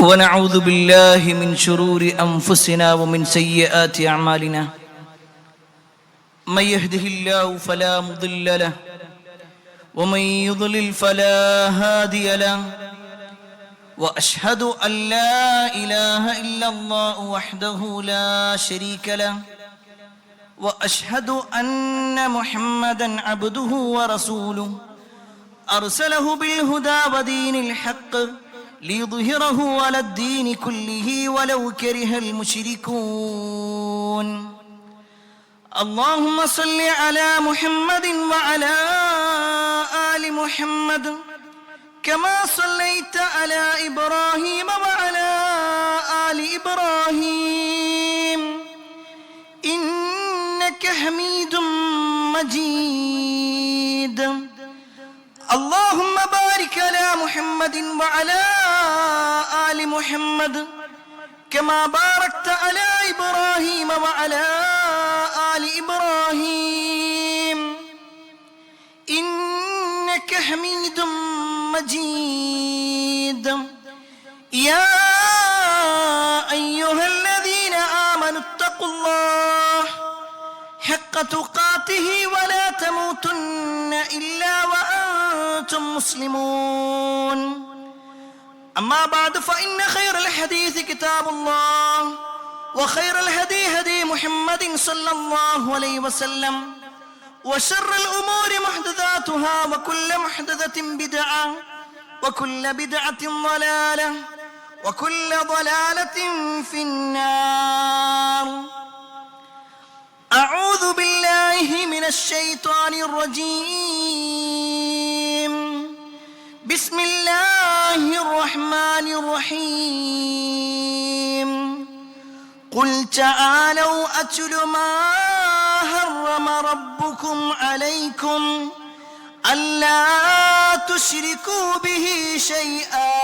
ونعوذ بالله من شرور أنفسنا ومن سيئات أعمالنا من يهده الله فلا مضل له ومن يضلل فلا هادي له وأشهد أن لا إله إلا الله وحده لا شريك له وأشهد أن محمدا عبده ورسوله أرسله بالهدى ودين الحق ليظهره على الدين كله ولو كره المشركون اللهم صل على محمد وعلى آل محمد كما صليت على إبراهيم وعلى آل إبراهيم إنك حميد مجيد اللهم بارك على محمد وعلى آل محمد كما باركت على إبراهيم وعلى آل إبراهيم إنك حميد مجيد يا أيها الذين آمنوا اتقوا الله حق تقاته ولا تموتن إلا وأنتم مسلمون أما بعد فإن خير الحديث كتاب الله وخير الهدي هدي محمد صلى الله عليه وسلم وشر الأمور محدثاتها وكل محدثة بدعة وكل بدعة ضلالة وكل ضلالة في النار أعوذ بالله من الشيطان الرجيم بسم الله الرحمن الرحيم قل تعالوا أتل ما حرم ربكم عليكم ألا تشركوا به شيئا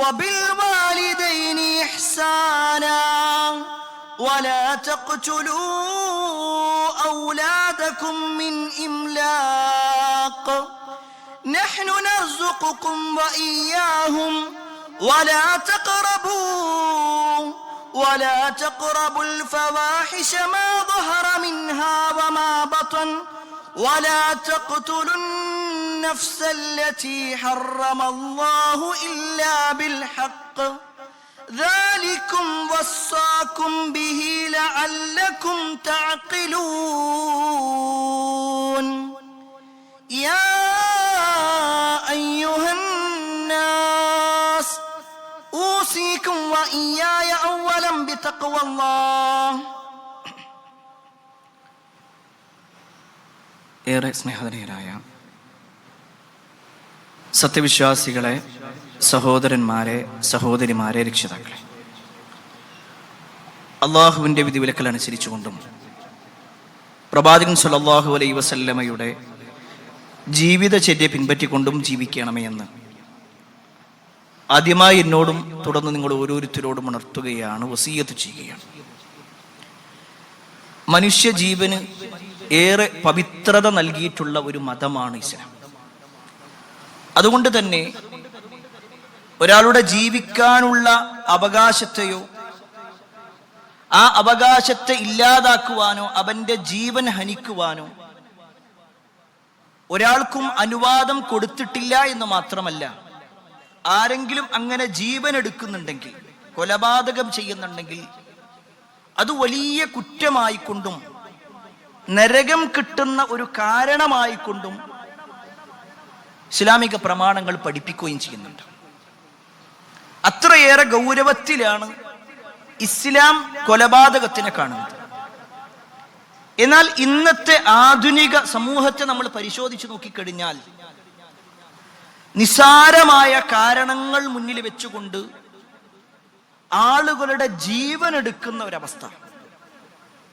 وبالوالدين إحسانا ولا تقتلوا أولادكم من إملاق نحن نرزقكم وإياهم ولا تقربوا الفواحش ما ظهر منها وما بطن ولا تقتلوا النفس التي حرم الله إلا بالحق ذلكم وصاكم به لعلكم تعقلون يا أيها الناس أوصيكم وإياي أولا بتقوى الله. ഏറെ സ്നേഹധനീയരായ സത്യവിശ്വാസികളെ, സഹോദരന്മാരെ, സഹോദരിമാരെ, രക്ഷിതാക്കളെ, അള്ളാഹുവിൻ്റെ വിധിവിലക്കൽ അനുസരിച്ചുകൊണ്ടും പ്രവാചകൻ സ്വല്ലല്ലാഹു അലൈഹി വസല്ലമയുടെ ജീവിതചര്യ പിൻപറ്റിക്കൊണ്ടും ജീവിക്കണമേ എന്ന് ആദ്യമായി എന്നോടും തുടർന്ന് നിങ്ങൾ ഓരോരുത്തരോടും ഉണർത്തുകയാണ്, വസിയ്യത്ത് ചെയ്യുകയാണ്. മനുഷ്യ ജീവന് ഏറെ പവിത്രത നൽകിയിട്ടുള്ള ഒരു മതമാണ് ഇസ്ലാം. അതുകൊണ്ട് തന്നെ ഒരാളുടെ ജീവിക്കാനുള്ള അവകാശത്തെയോ ആ അവകാശത്തെ ഇല്ലാതാക്കുവാനോ അവന്റെ ജീവൻ ഹനിക്കുവാനോ ഒരാൾക്കും അനുവാദം കൊടുത്തിട്ടില്ല എന്ന് മാത്രമല്ല, ആരെങ്കിലും അങ്ങനെ ജീവൻ എടുക്കുന്നുണ്ടെങ്കിൽ, കൊലപാതകം ചെയ്യുന്നുണ്ടെങ്കിൽ അത് വലിയ കുറ്റമായിക്കൊണ്ടും നരകം കിട്ടുന്ന ഒരു കാരണമായിക്കൊണ്ടും ഇസ്ലാമിക പ്രമാണങ്ങൾ പഠിപ്പിക്കുകയും ചെയ്യുന്നുണ്ട്. അത്രയേറെ ഗൗരവത്തിലാണ് ഇസ്ലാം കൊലപാതകത്തിനെ കാണുന്നത്. എന്നാൽ ഇന്നത്തെ ആധുനിക സമൂഹത്തെ നമ്മൾ പരിശോധിച്ചു നോക്കിക്കഴിഞ്ഞാൽ നിസാരമായ കാരണങ്ങൾ മുന്നിൽ വെച്ചുകൊണ്ട് ആളുകളുടെ ജീവൻ എടുക്കുന്ന ഒരവസ്ഥ,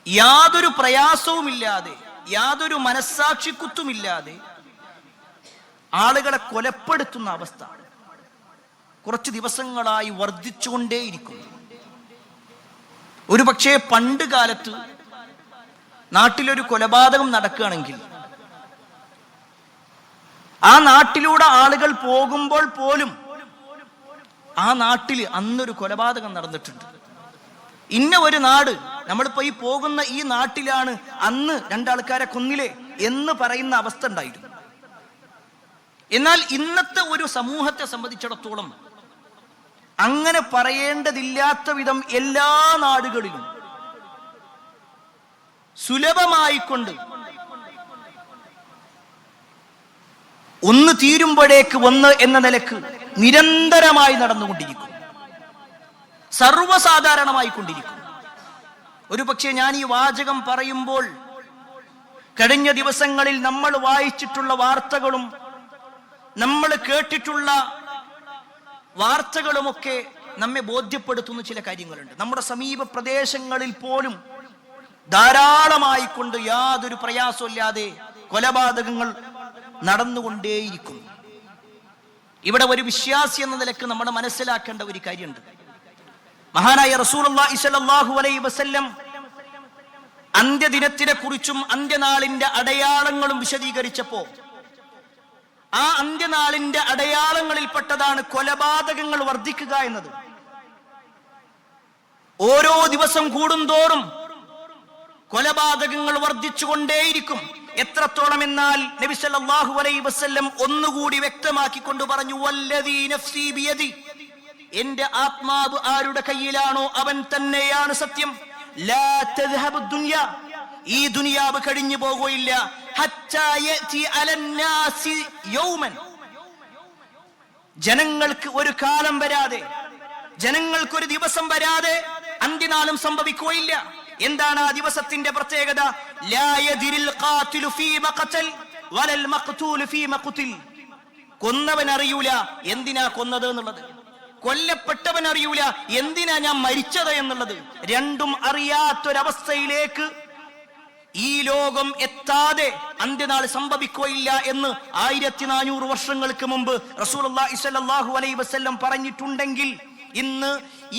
യാതൊരു പ്രയാസവുമില്ലാതെ, യാതൊരു മനസ്സാക്ഷിക്കുത്തുമില്ലാതെ ആളുകളെ കൊലപ്പെടുത്തുന്ന അവസ്ഥ കുറച്ച് ദിവസങ്ങളായി വർദ്ധിച്ചുകൊണ്ടേയിരിക്കുന്നു. ഒരു പക്ഷേ പണ്ട് കാലത്ത് നാട്ടിലൊരു കൊലപാതകം നടക്കുകയാണെങ്കിൽ ആ നാട്ടിലൂടെ ആളുകൾ പോകുമ്പോൾ പോലും ആ നാട്ടിൽ അന്നൊരു കൊലപാതകം നടന്നിട്ടുണ്ട്. ഇന്ന ഒരു നാട്, നമ്മളിപ്പോ ഈ പോകുന്ന ഈ നാട്ടിലാണ് അന്ന് രണ്ടാൾക്കാരെ കൊന്നില്ലേ എന്ന് പറയുന്ന അവസ്ഥ ഉണ്ടായിരുന്നു. എന്നാൽ ഇന്നത്തെ ഒരു സമൂഹത്തെ സംബന്ധിച്ചിടത്തോളം അങ്ങനെ പറയേണ്ടതില്ലാത്ത വിധം എല്ലാ നാടുകളിലും സുലഭമായിക്കൊണ്ട് ഒന്ന് തീരുമ്പോഴേക്ക് ഒന്ന് എന്ന നിലക്ക് നിരന്തരമായി നടന്നുകൊണ്ടിരിക്കും, സർവ്വസാധാരണമായി കൊണ്ടിരിക്കും. ഒരു പക്ഷേ ഞാൻ ഈ വാചകം പറയുമ്പോൾ കഴിഞ്ഞ ദിവസങ്ങളിൽ നമ്മൾ വായിച്ചിട്ടുള്ള വാർത്തകളും നമ്മൾ കേട്ടിട്ടുള്ള വാർത്തകളുമൊക്കെ നമ്മെ ബോധ്യപ്പെടുത്തുന്ന ചില കാര്യങ്ങളുണ്ട്. നമ്മുടെ സമീപ പ്രദേശങ്ങളിൽ പോലും ധാരാളമായി കൊണ്ട് യാതൊരു പ്രയാസമില്ലാതെ കൊലപാതകങ്ങൾ നടന്നുകൊണ്ടേയിരിക്കും. ഇവിടെ ഒരു വിശ്വാസി എന്ന നിലക്ക് നമ്മൾ മനസ്സിലാക്കേണ്ട ഒരു കാര്യമുണ്ട്. മഹാനായ റസൂലുള്ളാഹി സ്വല്ലല്ലാഹു അലൈഹി വസല്ലം അന്ത്യദിനത്തിനെ കുറിച്ചും അന്ത്യനാളിന്റെ അടയാളങ്ങളും വിശദീകരിച്ചപ്പോ ആ അന്ത്യനാളിന്റെ അടയാളങ്ങളിൽപ്പെട്ടതാണ് കൊലപാതകങ്ങൾ വർദ്ധിക്കുക എന്നത്. ഓരോ ദിവസം കൂടുന്തോറും കൊലപാതകങ്ങൾ വർദ്ധിച്ചുകൊണ്ടേയിരിക്കും. എത്രത്തോളം എന്നാൽ നബി സല്ലല്ലാഹു അലൈഹി വസല്ലം ഒന്നുകൂടി വ്യക്തമാക്കിക്കൊണ്ട് പറഞ്ഞു, വല്ലദീ നഫ്സി ബിയദി, എന്റെ ആത്മാവ് ആരുടെ കയ്യിലാണോ അവൻ തന്നെയാണ് സത്യം. ലാ തദ്ഹബു ദുനിയ, ഈ ദുനിയാവ് കഴിഞ്ഞു പോകുകയില്ല. ഹത്താ യഅതി അലന്നാസി യൗമൻ, ജനങ്ങൾക്ക് ഒരു കാലം വരാതെ, ജനങ്ങൾക്ക് ഒരു ദിവസം വരാതെ അന്ത്യനാളും സംഭവിക്കുകയില്ല. എന്താണ് ആ ദിവസത്തിന്റെ പ്രത്യേകത? ലാ യദിരിൽ ഖാതിലു ഫീമ ഖതൽ വലൽ മഖ്തൂലു ഫീമ ഖുതിൽ. കൊന്നവൻ അറിയൂല എന്തിനാ കൊന്നത് എന്നുള്ളത്, കൊല്ലപ്പെട്ടവൻ അറിയൂല എന്തിനാ ഞാൻ മരിച്ചത് എന്നുള്ളത്. രണ്ടും അറിയാത്തൊരവസ്ഥയിലേക്ക് ഈ ലോകം എത്താതെ അന്ത്യനാൾ സംഭവിക്കുകയില്ല എന്ന് 1400 വർഷങ്ങൾക്ക് മുമ്പ് റസൂലുള്ളാഹി സ്വല്ലല്ലാഹു അലൈഹി വസല്ലം പറഞ്ഞിട്ടുണ്ടെങ്കിൽ ഇന്ന്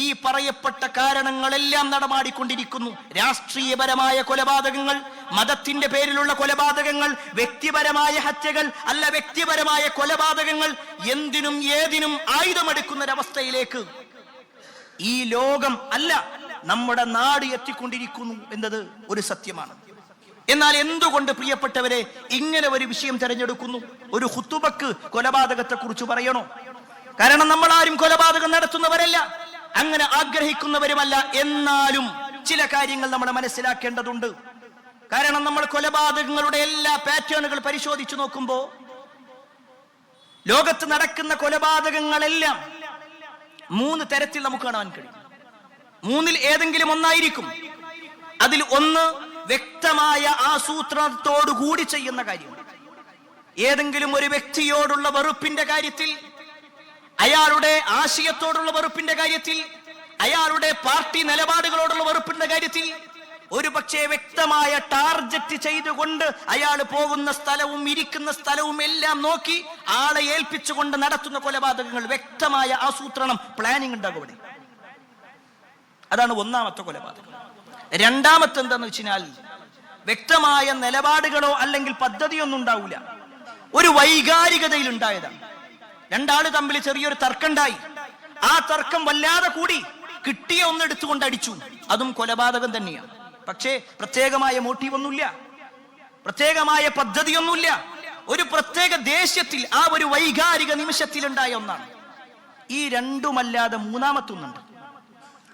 ഈ പറയപ്പെട്ട കാരണങ്ങളെല്ലാം നടമാടിക്കൊണ്ടിരിക്കുന്നു. രാഷ്ട്രീയപരമായ കൊലപാതകങ്ങൾ, മതത്തിന്റെ പേരിലുള്ള കൊലപാതകങ്ങൾ, വ്യക്തിപരമായ ഹത്യകൾ, അല്ല വ്യക്തിപരമായ കൊലപാതകങ്ങൾ, എന്തിനും ഏതിനും ആയുധമെടുക്കുന്നൊരവസ്ഥയിലേക്ക് ഈ ലോകം അല്ല നമ്മുടെ നാട് എത്തിക്കൊണ്ടിരിക്കുന്നു എന്നത് ഒരു സത്യമാണ്. എന്നാൽ എന്തുകൊണ്ട് പ്രിയപ്പെട്ടവരെ ഇങ്ങനെ ഒരു വിഷയം തെരഞ്ഞെടുക്കുന്നു? ഒരു ഖുതുബക്ക് കൊലപാതകത്തെ കുറിച്ച് പറയണോ? കാരണം നമ്മൾ ആരും കൊലപാതകം നടത്തുന്നവരല്ല, അങ്ങനെ ആഗ്രഹിക്കുന്നവരുമല്ല. എന്നാലും ചില കാര്യങ്ങൾ നമ്മൾ മനസ്സിലാക്കേണ്ടതുണ്ട്. കാരണം നമ്മൾ കൊലപാതകങ്ങളുടെ എല്ലാ പാറ്റേണുകൾ പരിശോധിച്ചു നോക്കുമ്പോൾ ലോകത്ത് നടക്കുന്ന കൊലപാതകങ്ങളെല്ലാം 3 തരത്തിൽ നമുക്ക് കാണാൻ കഴിയും. 3-ൽ ഏതെങ്കിലും ഒന്നായിരിക്കും. അതിൽ ഒന്ന് വ്യക്തമായ ആസൂത്രണത്തോടു കൂടി ചെയ്യുന്ന കാര്യം. ഏതെങ്കിലും ഒരു വ്യക്തിയോടുള്ള വെറുപ്പിന്റെ കാര്യത്തിൽ, അയാളുടെ ആശയത്തോടുള്ള വെറുപ്പിന്റെ കാര്യത്തിൽ, അയാളുടെ പാർട്ടി നിലപാടുകളോടുള്ള വെറുപ്പിന്റെ കാര്യത്തിൽ ഒരു പക്ഷേ വ്യക്തമായ ടാർഗറ്റ് ചെയ്തുകൊണ്ട് അയാൾ പോകുന്ന സ്ഥലവും ഇരിക്കുന്ന സ്ഥലവും എല്ലാം നോക്കി ആളെ ഏൽപ്പിച്ചുകൊണ്ട് നടത്തുന്ന കൊലപാതകങ്ങൾ, വ്യക്തമായ ആസൂത്രണം, പ്ലാനിങ് ഉണ്ടാകും അവിടെ. അതാണ് ഒന്നാമത്തെ കൊലപാതകം. രണ്ടാമത്തെ എന്താന്ന് വെച്ചാൽ വ്യക്തമായ നിലപാടുകളോ അല്ലെങ്കിൽ പദ്ധതിയൊന്നും ഉണ്ടാവില്ല, ഒരു വൈകാരികതയിൽ ഉണ്ടായതാണ്. രണ്ടാള് തമ്മിൽ ചെറിയൊരു തർക്കമുണ്ടായി, ആ തർക്കം വല്ലാതെ കൂടി, കിട്ടിയ ഒന്ന് എടുത്തുകൊണ്ട് അടിച്ചു, അതും കൊലപാതകം തന്നെയാണ്. പക്ഷേ പ്രത്യേകമായ മോട്ടീവ് ഒന്നുമില്ല, പ്രത്യേകമായ പദ്ധതിയൊന്നുമില്ല, ഒരു പ്രത്യേക ദേഷ്യത്തിൽ ആ ഒരു വൈകാരിക നിമിഷത്തിൽ ഉണ്ടായ ഒന്നാണ്. ഈ രണ്ടുമല്ലാതെ മൂന്നാമത്തൊന്നുണ്ട്.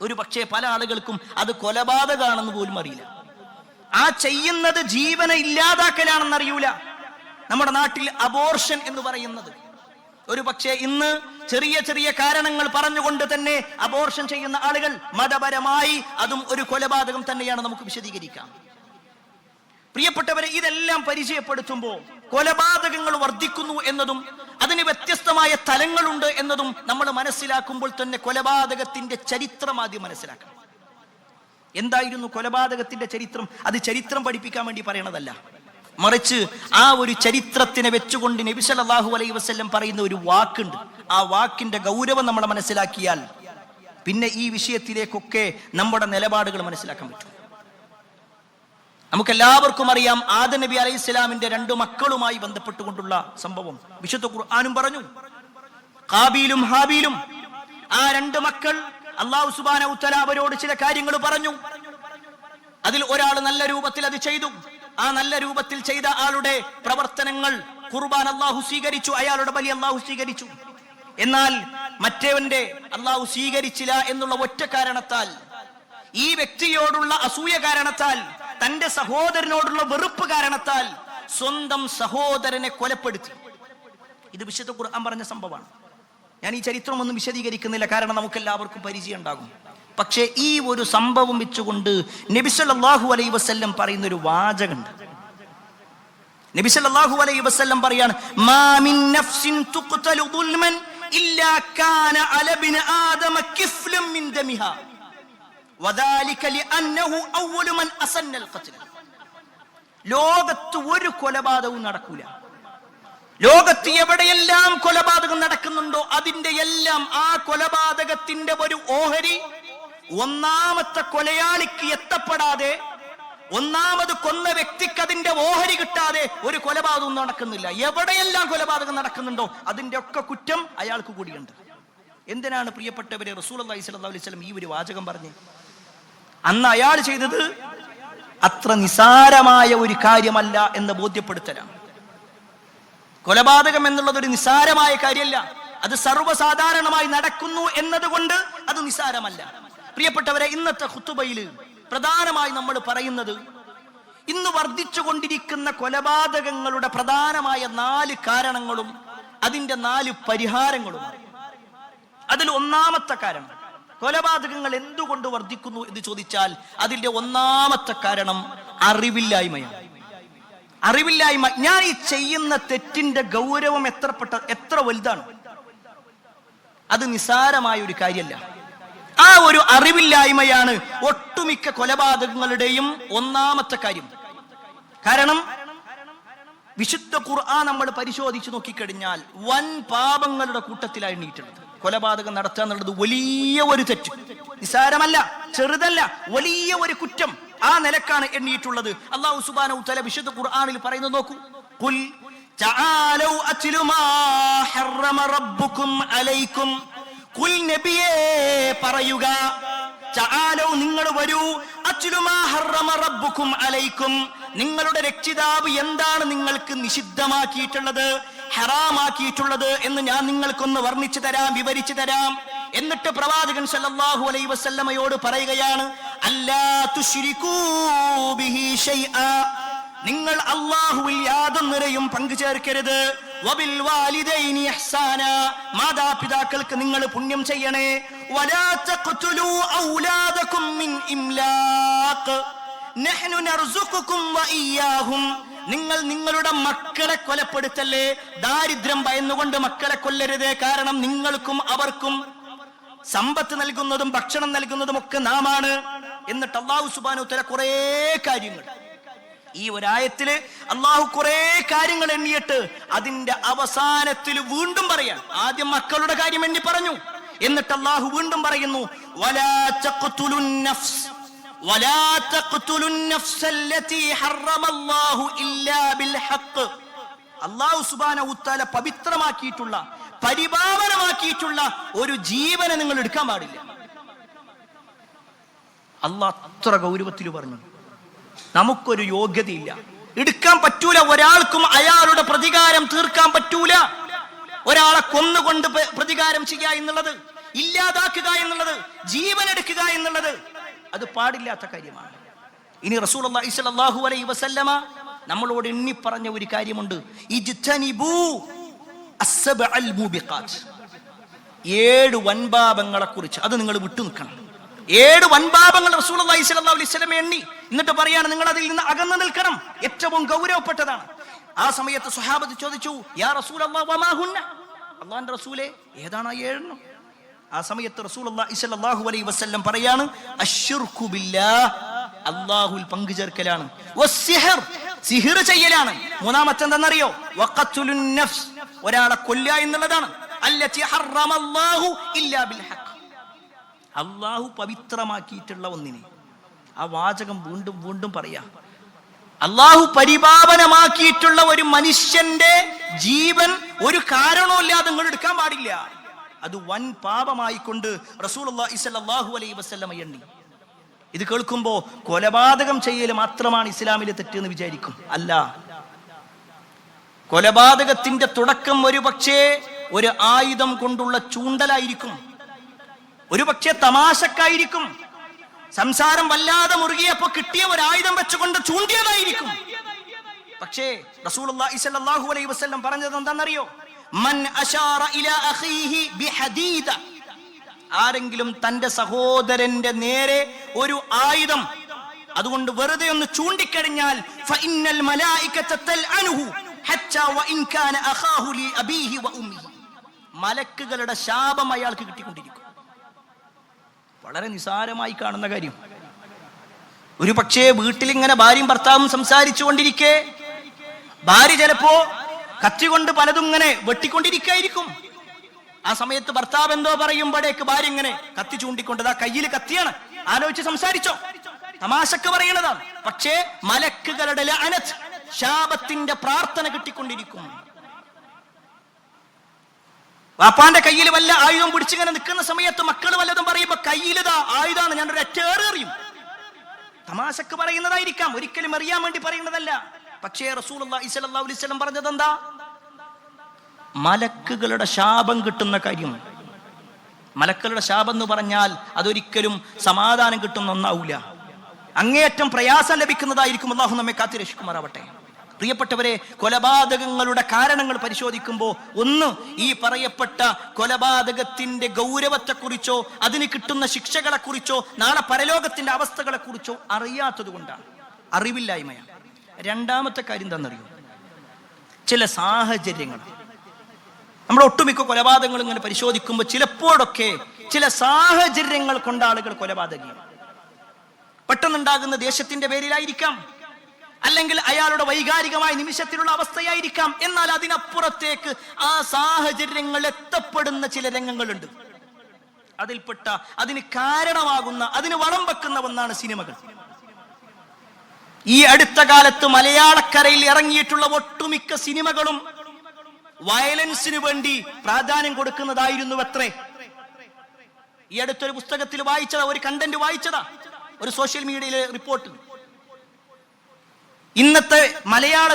ഒരു പക്ഷേ പല ആളുകൾക്കും അത് കൊലപാതകമാണെന്ന് പോലും അറിയില്ല. ആ ചെയ്യുന്നത് ജീവനെ ഇല്ലാതാക്കലാണെന്ന് അറിയൂല. നമ്മുടെ നാട്ടിൽ അബോർഷൻ എന്ന് പറയുന്നത് ഒരു പക്ഷേ ഇന്ന് ചെറിയ ചെറിയ കാരണങ്ങൾ പറഞ്ഞുകൊണ്ട് തന്നെ അബോർഷൻ ചെയ്യുന്ന ആളുകൾ മതപരമായി അതും ഒരു കൊലപാതകം തന്നെയാണ് നമുക്ക് വിശദീകരിക്കാം. പ്രിയപ്പെട്ടവരെ, ഇതെല്ലാം പരിചയപ്പെടുത്തുമ്പോൾ കൊലപാതകങ്ങൾ വർദ്ധിക്കുന്നു എന്നതും അതിന് വ്യത്യസ്തമായ തലങ്ങളുണ്ട് എന്നതും നമ്മൾ മനസ്സിലാക്കുമ്പോൾ തന്നെ കൊലപാതകത്തിന്റെ ചരിത്രം ആദ്യം മനസ്സിലാക്കണം. എന്തായിരുന്നു കൊലപാതകത്തിന്റെ ചരിത്രം? അത് ചരിത്രം പഠിപ്പിക്കാൻ വേണ്ടി പറയണതല്ല, മറിച്ച് ആ ഒരു ചരിത്രത്തിനെ വെച്ചുകൊണ്ട് നബി സല്ലല്ലാഹു അലൈഹി വസല്ലം പറയുന്ന ഒരു വാക്കുണ്ട്. ആ വാക്കിന്റെ ഗൗരവം നമ്മൾ മനസ്സിലാക്കിയാൽ പിന്നെ ഈ വിഷയത്തിലേക്കൊക്കെ നമ്മുടെ നിലപാടുകൾ മനസ്സിലാക്കാൻ പറ്റും. നമുക്കെല്ലാവർക്കും അറിയാം, ആദം നബി അലൈഹി സ്വലാമിന്റെ 2 മക്കളുമായി ബന്ധപ്പെട്ടുകൊണ്ടുള്ള സംഭവം വിശുദ്ധ ഖുർആനും പറഞ്ഞു. ഖാബീലും ഹാബീലും ആ 2 മക്കൾ അല്ലാഹു സുബ്ഹാനഹു വ തആല അവരോട് ചില കാര്യങ്ങൾ പറഞ്ഞു. അതിൽ ഒരാൾ നല്ല രൂപത്തിൽ അത് ചെയ്തു. ആ നല്ല രൂപത്തിൽ ചെയ്ത ആളുടെ പ്രവർത്തനങ്ങൾ ഖുർബാൻ അല്ലാഹു സ്വീകരിച്ചു, അയാളുടെ ബലി അല്ലാഹു സ്വീകരിച്ചു. എന്നാൽ മറ്റേവന്റെ അല്ലാഹു സ്വീകരിച്ചില്ല എന്നുള്ള ഒറ്റ കാരണത്താൽ, ഈ വ്യക്തിയോടുള്ള അസൂയ കാരണത്താൽ, തന്റെ സഹോദരനോടുള്ള വെറുപ്പ് കാരണത്താൽ സ്വന്തം സഹോദരനെ കൊലപ്പെടുത്തി. ഇത് വിശുദ്ധ ഖുർആൻ പറഞ്ഞ സംഭവമാണ്. ഞാൻ ഈ ചരിത്രമൊന്നും വിശദീകരിക്കുന്നില്ല, കാരണം നമുക്ക് എല്ലാവർക്കും പരിചയം ഉണ്ടാകും. പക്ഷേ ഈ ഒരു സംഭവം വെച്ചുകൊണ്ട് നബി സല്ലല്ലാഹു അലൈഹി വസല്ലം പറയുന്ന ഒരു വാചകമുണ്ട്. നബി സല്ലല്ലാഹു അലൈഹി വസല്ലം പറയാണ്, മാ മിൻ നഫ്സിൻ തുഖ്തലു ദുൽമൻ ഇല്ലാ കാന അല ഇബ്നി ആദമ കിഫ്ലൻ മിൻ ദമിഹാ വദാലിക ലിഅന്നഹു അവ്വലു മൻ അസന്നൽ ഖത്ൽ. ലോകത്ത് ഒരു കൊലപാതകവും നടക്കൂല. ലോകത്ത് എവിടെയെല്ലാം കൊലപാതകം നടക്കുന്നുണ്ടോ അതിന്റെ എല്ലാം ആ കൊലപാതകത്തിന്റെ ഒരു ഓഹരി ഒന്നാമത്തെ കൊലയാളിക്ക് എത്തപ്പെടാതെ, ഒന്നാമത് കൊന്ന വ്യക്തിക്ക് അതിന്റെ ഓഹരി കിട്ടാതെ ഒരു കൊലപാതകം നടക്കുന്നില്ല. എവിടെയെല്ലാം കൊലപാതകം നടക്കുന്നുണ്ടോ അതിന്റെ ഒക്കെ കുറ്റം അയാൾക്ക് കൂടിയുണ്ട്. എന്തിനാണ് പ്രിയപ്പെട്ടവരെ റസൂലുള്ളാഹി സ്വല്ലല്ലാഹു അലൈഹി വസല്ലം ഈ ഒരു വാചകം പറഞ്ഞ്? അന്ന് അയാൾ ചെയ്തത് അത്ര നിസാരമായ ഒരു കാര്യമല്ല എന്ന് ബോധ്യപ്പെടുത്തലാണ്. കൊലപാതകം എന്നുള്ളത് ഒരു നിസാരമായ കാര്യമല്ല. അത് സർവ്വസാധാരണമായി നടക്കുന്നു എന്നതുകൊണ്ട് അത് നിസാരമല്ല. പ്രിയപ്പെട്ടവരെ, ഇന്നത്തെ ഖുതുബയിൽ പ്രധാനമായി നമ്മൾ പറയുന്നത് ഇന്ന് വർദ്ധിച്ചുകൊണ്ടിരിക്കുന്ന കൊലപാതകങ്ങളുടെ പ്രധാനമായ 4 കാരണങ്ങളും അതിന്റെ 4 പരിഹാരങ്ങളും. അതിൽ ഒന്നാമത്തെ കാരണം, കൊലപാതകങ്ങൾ എന്തുകൊണ്ട് വർദ്ധിക്കുന്നു എന്ന് ചോദിച്ചാൽ അതിന്റെ ഒന്നാമത്തെ കാരണം അറിവില്ലായ്മയാണ്. അറിവില്ലായ്മ. ഞാൻ ഈ ചെയ്യുന്ന തെറ്റിന്റെ ഗൗരവം എത്ര വലുതാണ്, അത് നിസാരമായ ഒരു കാര്യമല്ല. ആ ഒരു അറിവില്ലായ്മയാണ് ഒട്ടുമിക്ക കൊലപാതകങ്ങളുടെയും ഒന്നാമത്തെ കാര്യം. കാരണം വിശുദ്ധ ഖുർആൻ നമ്മൾ പരിശോധിച്ചു നോക്കിക്കഴിഞ്ഞാൽ വൻ പാപങ്ങളുടെ കൂട്ടത്തിലാണ് എണ്ണീട്ടുള്ളത്. കൊലപാതകം നടത്തുക എന്നുള്ളത് വലിയ ഒരു തെറ്റ്, നിസാരമല്ല, ചെറുതല്ല, വലിയ ഒരു കുറ്റം. ആ നിലക്കാണ് എണ്ണിയിട്ടുള്ളത്. അല്ലാഹു സുബ്ഹാനഹു വ തആല വിശുദ്ധ ഖുർആനിൽ പറയുന്നത് നോക്കൂ, ഖുൽ തആലൗ അത്ലു മാ ഹറമ റബ്ബുകും അലൈക്കും. ഖുൽ നബിയേ പറയുക, തആലൗ നിങ്ങൾ വരൂ, അത്ലു മാ ഹറമ റബ്ബുകും അലൈക്കും, നിങ്ങളുടെ രക്ഷിതാവ് എന്താണ് നിങ്ങൾക്ക് നിഷിദ്ധമാക്കിയിട്ടുള്ളത്, ഹറാമാക്കിയിട്ടുള്ളത് എന്ന് ഞാൻ നിങ്ങൾക്കൊന്ന് വർണ്ണിച്ചു തരാം, വിവരിച്ചു തരാം. എന്നിട്ട് പ്രവാചകൻ സല്ലല്ലാഹു അലൈഹി വസല്ലമയോട് പറയുകയാണ്, അല്ലാ തുശ്രികൂ ബിഹി ശൈആ, നിങ്ങൾ അല്ലാഹുവിൽ യാതൊന്നിനെയും പങ്കുചേർക്കരുത്. വബിൽ വാലിദൈനി ഇഹ്സാന, മാതാപിതാക്കൾക്ക് നിങ്ങൾ പുണ്യം ചെയ്യണേ. വലാ തഖ്തുലൂ ഔലാദകും മിൻ ഇംലാഖ് നഹ്നു നർസുഖുകും വഇയ്യാഹും, നിങ്ങൾ നിങ്ങളുടെ മക്കളെ കൊലപ്പെടുത്തല്ലേ. ദാരിദ്ര്യം ഭയന്നുകൊണ്ട് മക്കളെ കൊല്ലരുത്. കാരണം നിങ്ങൾക്കും അവർക്കും സമ്പത്ത് നൽകുന്നതും ഭക്ഷണം നൽകുന്നതും ഒക്കെ നാമാണ്. എന്നിട്ട് അല്ലാഹു സുബ്ഹാനഹു വ തആല കുറേ കാര്യങ്ങൾ, ഈ ഒരായത്തില് അല്ലാഹു കുറേ കാര്യങ്ങൾ എണ്ണിയിട്ട് അതിന്റെ അവസാനത്തിൽ വീണ്ടും പറയാം. ആദ്യം മക്കളുടെ കാര്യം എണ്ണി പറഞ്ഞു, എന്നിട്ട് അല്ലാഹു വീണ്ടും പറയുന്നു, വലാ തഖ്തുലുൻ നഫ്സ് വലാ തഖ്തുലുൻ നഫ്സല്ലതി ഹറമല്ലാഹു ഇല്ലാ ബിൽ ഹഖ്. അല്ലാഹു സുബ്ഹാനഹു വ തആല പവിത്രമാക്കിയിട്ടുള്ള, പരിപാവനമാക്കിയിട്ടുള്ള ഒരു ജീവനെ നിങ്ങൾ എടുക്കാൻ പാടില്ല. അല്ലാഹ് അത്ര ഗൗരവത്തിൽ പറഞ്ഞു. നമുക്കൊരു യോഗ്യതയില്ല, എടുക്കാൻ പറ്റൂല. ഒരാൾക്കും അയാളുടെ പ്രതികാരം തീർക്കാൻ പറ്റൂല. ഒരാളെ കൊന്നുകൊണ്ട് പ്രതികാരം ചെയ്യുക എന്നുള്ളത്, ഇല്ലാതാക്കുക എന്നുള്ളത്, ജീവൻ എടുക്കുക എന്നുള്ളത് അത് പാടില്ലാത്ത കാര്യമാണ്. ഇനി റസൂലുള്ളാഹി സ്വല്ലല്ലാഹു അലൈഹി വസല്ലമ നമ്മളോട് എണ്ണി പറഞ്ഞ ഒരു കാര്യമുണ്ട്, ഇജ്തനിബൂ അസ്സബഅൽ മൂബിഖാത്ത്. 7 വൻപാപങ്ങളെ കുറിച്ച് അത് നിങ്ങൾ വിട്ടു നിൽക്കണം. 7 വൻപാപങ്ങൾ റസൂലുള്ളാഹി സ്വല്ലല്ലാഹു അലൈഹി വസല്ലം എണ്ണി. എന്നിട്ട് പറയാണ്, നിങ്ങൾ അതിൽ നിന്ന് അകന്നു നിൽക്കണം, ഏറ്റവും ഗൗരവപ്പെട്ടതാണ്. ആ സമയത്ത് സ്വഹാബത്ത് ചോദിച്ചു, യാ റസൂലല്ലാഹ് വമാ ഹുന്ന, അല്ലാഹുവിന്റെ റസൂലേ ഏതാണ് ആ 7? ആ സമയത്ത് റസൂലുള്ളാഹി സ്വല്ലല്ലാഹു അലൈഹി വസല്ലം പറയാണ്, അശ്ശിർകു ബില്ലാഹ്, അല്ലാഹുവിൽ പങ്കുചേർക്കലാണ്, വസ്സിഹർ, സിഹിർ ചെയ്യലാണ്, മൂന്നാമത്തെ എന്താണെന്നറിയോ, വഖത്ലുൻ നഫ്സ്, ഒരാളെ കൊല്ലുക എന്നുള്ളതാണ്, അല്ലതി ഹറമല്ലാഹു ഇല്ലാ ബിൽ ഹഖ്, അല്ലാഹു പവിത്രമാക്കിയിട്ടുള്ള ഒന്നിനെ. ആ വാചകം വീണ്ടും വീണ്ടും പറയാ, അല്ലാഹു പരിപാവനമാക്കിയിട്ടുള്ള ഒരു മനുഷ്യന്റെ ജീവൻ ഒരു കാരണവുമില്ലാതെ നിങ്ങൾ എടുക്കാൻ പാടില്ല. അത് വൻ പാപമായിക്കൊണ്ട് റസൂലുള്ളാഹി സ്വല്ലല്ലാഹു അലൈഹി വസല്ലം എണ്ണി. ഇത് കേൾക്കുമ്പോ കൊലപാതകം ചെയ്യൽ മാത്രമാണ് ഇസ്ലാമിലെ തെറ്റെന്ന് വിചാരിക്കും. അല്ല, കൊലപാതകത്തിന്റെ തുടക്കം ഒരു പക്ഷേ ഒരു ആയുധം കൊണ്ടുള്ള ചൂണ്ടലായിരിക്കും, ഒരു പക്ഷേ തമാശക്കായിരിക്കും, സംസാരം വല്ലാതെ മുറുകിയപ്പോ കിട്ടിയ ഒരു ആയുധം വെച്ചുകൊണ്ട് ചൂണ്ടിയതായിരിക്കും. പക്ഷേ റസൂലുള്ളാഹി സ്വല്ലല്ലാഹു അലൈഹി വസല്ലം പറഞ്ഞത് എന്താണെന്നറിയോ? മൻ അശാറ ഇലാ അഖീഹി ബിഹദീദ, ആരെങ്കിലും തന്റെ സഹോദരന്റെ നേരെ ഒരു ആയുധം അതുകൊണ്ട് വെറുതെ ഒന്ന് ചൂണ്ടിക്കഴിഞ്ഞാൽ ഫഇന്നൽ മലായികത തൽഅനുഹു ഹത്താ വഇൻ കാന അഖാഹു ലി അബീഹി വ ഉമ്മിഹി, മലക്കുകളുടെ ശാപം അയാൾക്ക് കിട്ടിക്കൊണ്ടിരിക്കും. വളരെ നിസാരമായി കാണുന്ന കാര്യം. ഒരു പക്ഷേ വീട്ടിൽ ഇങ്ങനെ ഭാര്യയും ഭർത്താവും സംസാരിച്ചു കൊണ്ടിരിക്കെ ഭാര്യ ചിലപ്പോ കത്തി കൊണ്ട് പലതും ഇങ്ങനെ വെട്ടിക്കൊണ്ടിരിക്കായിരിക്കും. ആ സമയത്ത് ഭർത്താവ് എന്തോ പറയുമ്പോഴേക്ക് ഭാര്യ ഇങ്ങനെ കത്തി ചൂണ്ടിക്കൊണ്ടത്, ആ കയ്യിൽ കത്തിയാണ്, ആലോചിച്ച് സംസാരിച്ചോ, തമാശക്ക് പറയണതാണ്. പക്ഷേ മലക്കുകളുടെ ലഅനത്ത്, ശാപത്തിന്റെ പ്രാർത്ഥന കിട്ടിക്കൊണ്ടിരിക്കും. വാപ്പാന്റെ കയ്യിൽ വല്ല ആയുധം പിടിച്ചിങ്ങനെ നിൽക്കുന്ന സമയത്ത് മക്കൾ വല്ലതും പറയുമ്പോ കയ്യിലിതാ ആയുധാണ്, ഞാനൊരു ഒറ്റേറിയും. തമാശക്ക് പറയുന്നതായിരിക്കാം, ഒരിക്കലും അറിയാൻ വേണ്ടി പറയുന്നതല്ല. പക്ഷേ റസൂലുള്ളാഹി സ്വല്ലല്ലാഹു അലൈഹി വസല്ലം പറഞ്ഞത് എന്താ? മലക്കുകളുടെ ശാപം കിട്ടുന്ന കാര്യം. മലക്കുകളുടെ ശാപം എന്ന് പറഞ്ഞാൽ അതൊരിക്കലും സമാധാനം കിട്ടുന്ന ഒന്നാവൂല, അങ്ങേയറ്റം പ്രയാസം ലഭിക്കുന്നതായിരിക്കും. അല്ലാഹു നമ്മെ കാത്തുരക്ഷിക്കുമാറാവട്ടെ. പ്രിയപ്പെട്ടവരെ, കൊലപാതകങ്ങളുടെ കാരണങ്ങൾ പരിശോധിക്കുമ്പോൾ ഒന്ന്, ഈ പറയപ്പെട്ട കൊലപാതകത്തിന്റെ ഗൗരവത്തെക്കുറിച്ചോ അതിന് കിട്ടുന്ന ശിക്ഷകളെക്കുറിച്ചോ നാളെ പരലോകത്തിന്റെ അവസ്ഥകളെക്കുറിച്ചോ അറിയാത്തത് കൊണ്ടാണ്, അറിവില്ലായ്മയാണ്. രണ്ടാമത്തെ കാര്യം എന്താണെന്നറിയോ? ചില സാഹചര്യങ്ങൾ. നമ്മുടെ ഒട്ടുമിക്ക കൊലപാതകങ്ങൾ ഇങ്ങനെ പരിശോധിക്കുമ്പോൾ ചിലപ്പോഴൊക്കെ ചില സാഹചര്യങ്ങൾ കൊണ്ട് ആളുകൾ കൊലപാതകമാണ്. പെട്ടെന്നുണ്ടാകുന്ന ദേശത്തിന്റെ പേരിലായിരിക്കാം, അല്ലെങ്കിൽ അയാളുടെ വൈകാരികമായ നിമിഷത്തിലുള്ള അവസ്ഥയായിരിക്കാം. എന്നാൽ അതിനപ്പുറത്തേക്ക് ആ സാഹചര്യങ്ങൾ എത്തപ്പെടുന്ന ചില രംഗങ്ങളുണ്ട്. അതിൽപ്പെട്ട അതിന് കാരണമാകുന്ന, അതിന് വളം വെക്കുന്ന ഒന്നാണ് സിനിമകൾ. ഈ അടുത്ത കാലത്ത് മലയാളക്കരയിൽ ഇറങ്ങിയിട്ടുള്ള ഒട്ടുമിക്ക സിനിമകളും വയലൻസിന് വേണ്ടി പ്രാധാന്യം കൊടുക്കുന്നതായിരുന്നു അത്രേ. ഈ അടുത്തൊരു പുസ്തകത്തിൽ വായിച്ചതാ, ഒരു കണ്ടന്റ് വായിച്ചതാ, ഒരു സോഷ്യൽ മീഡിയയിലെ റിപ്പോർട്ട്. ഇന്നത്തെ മലയാള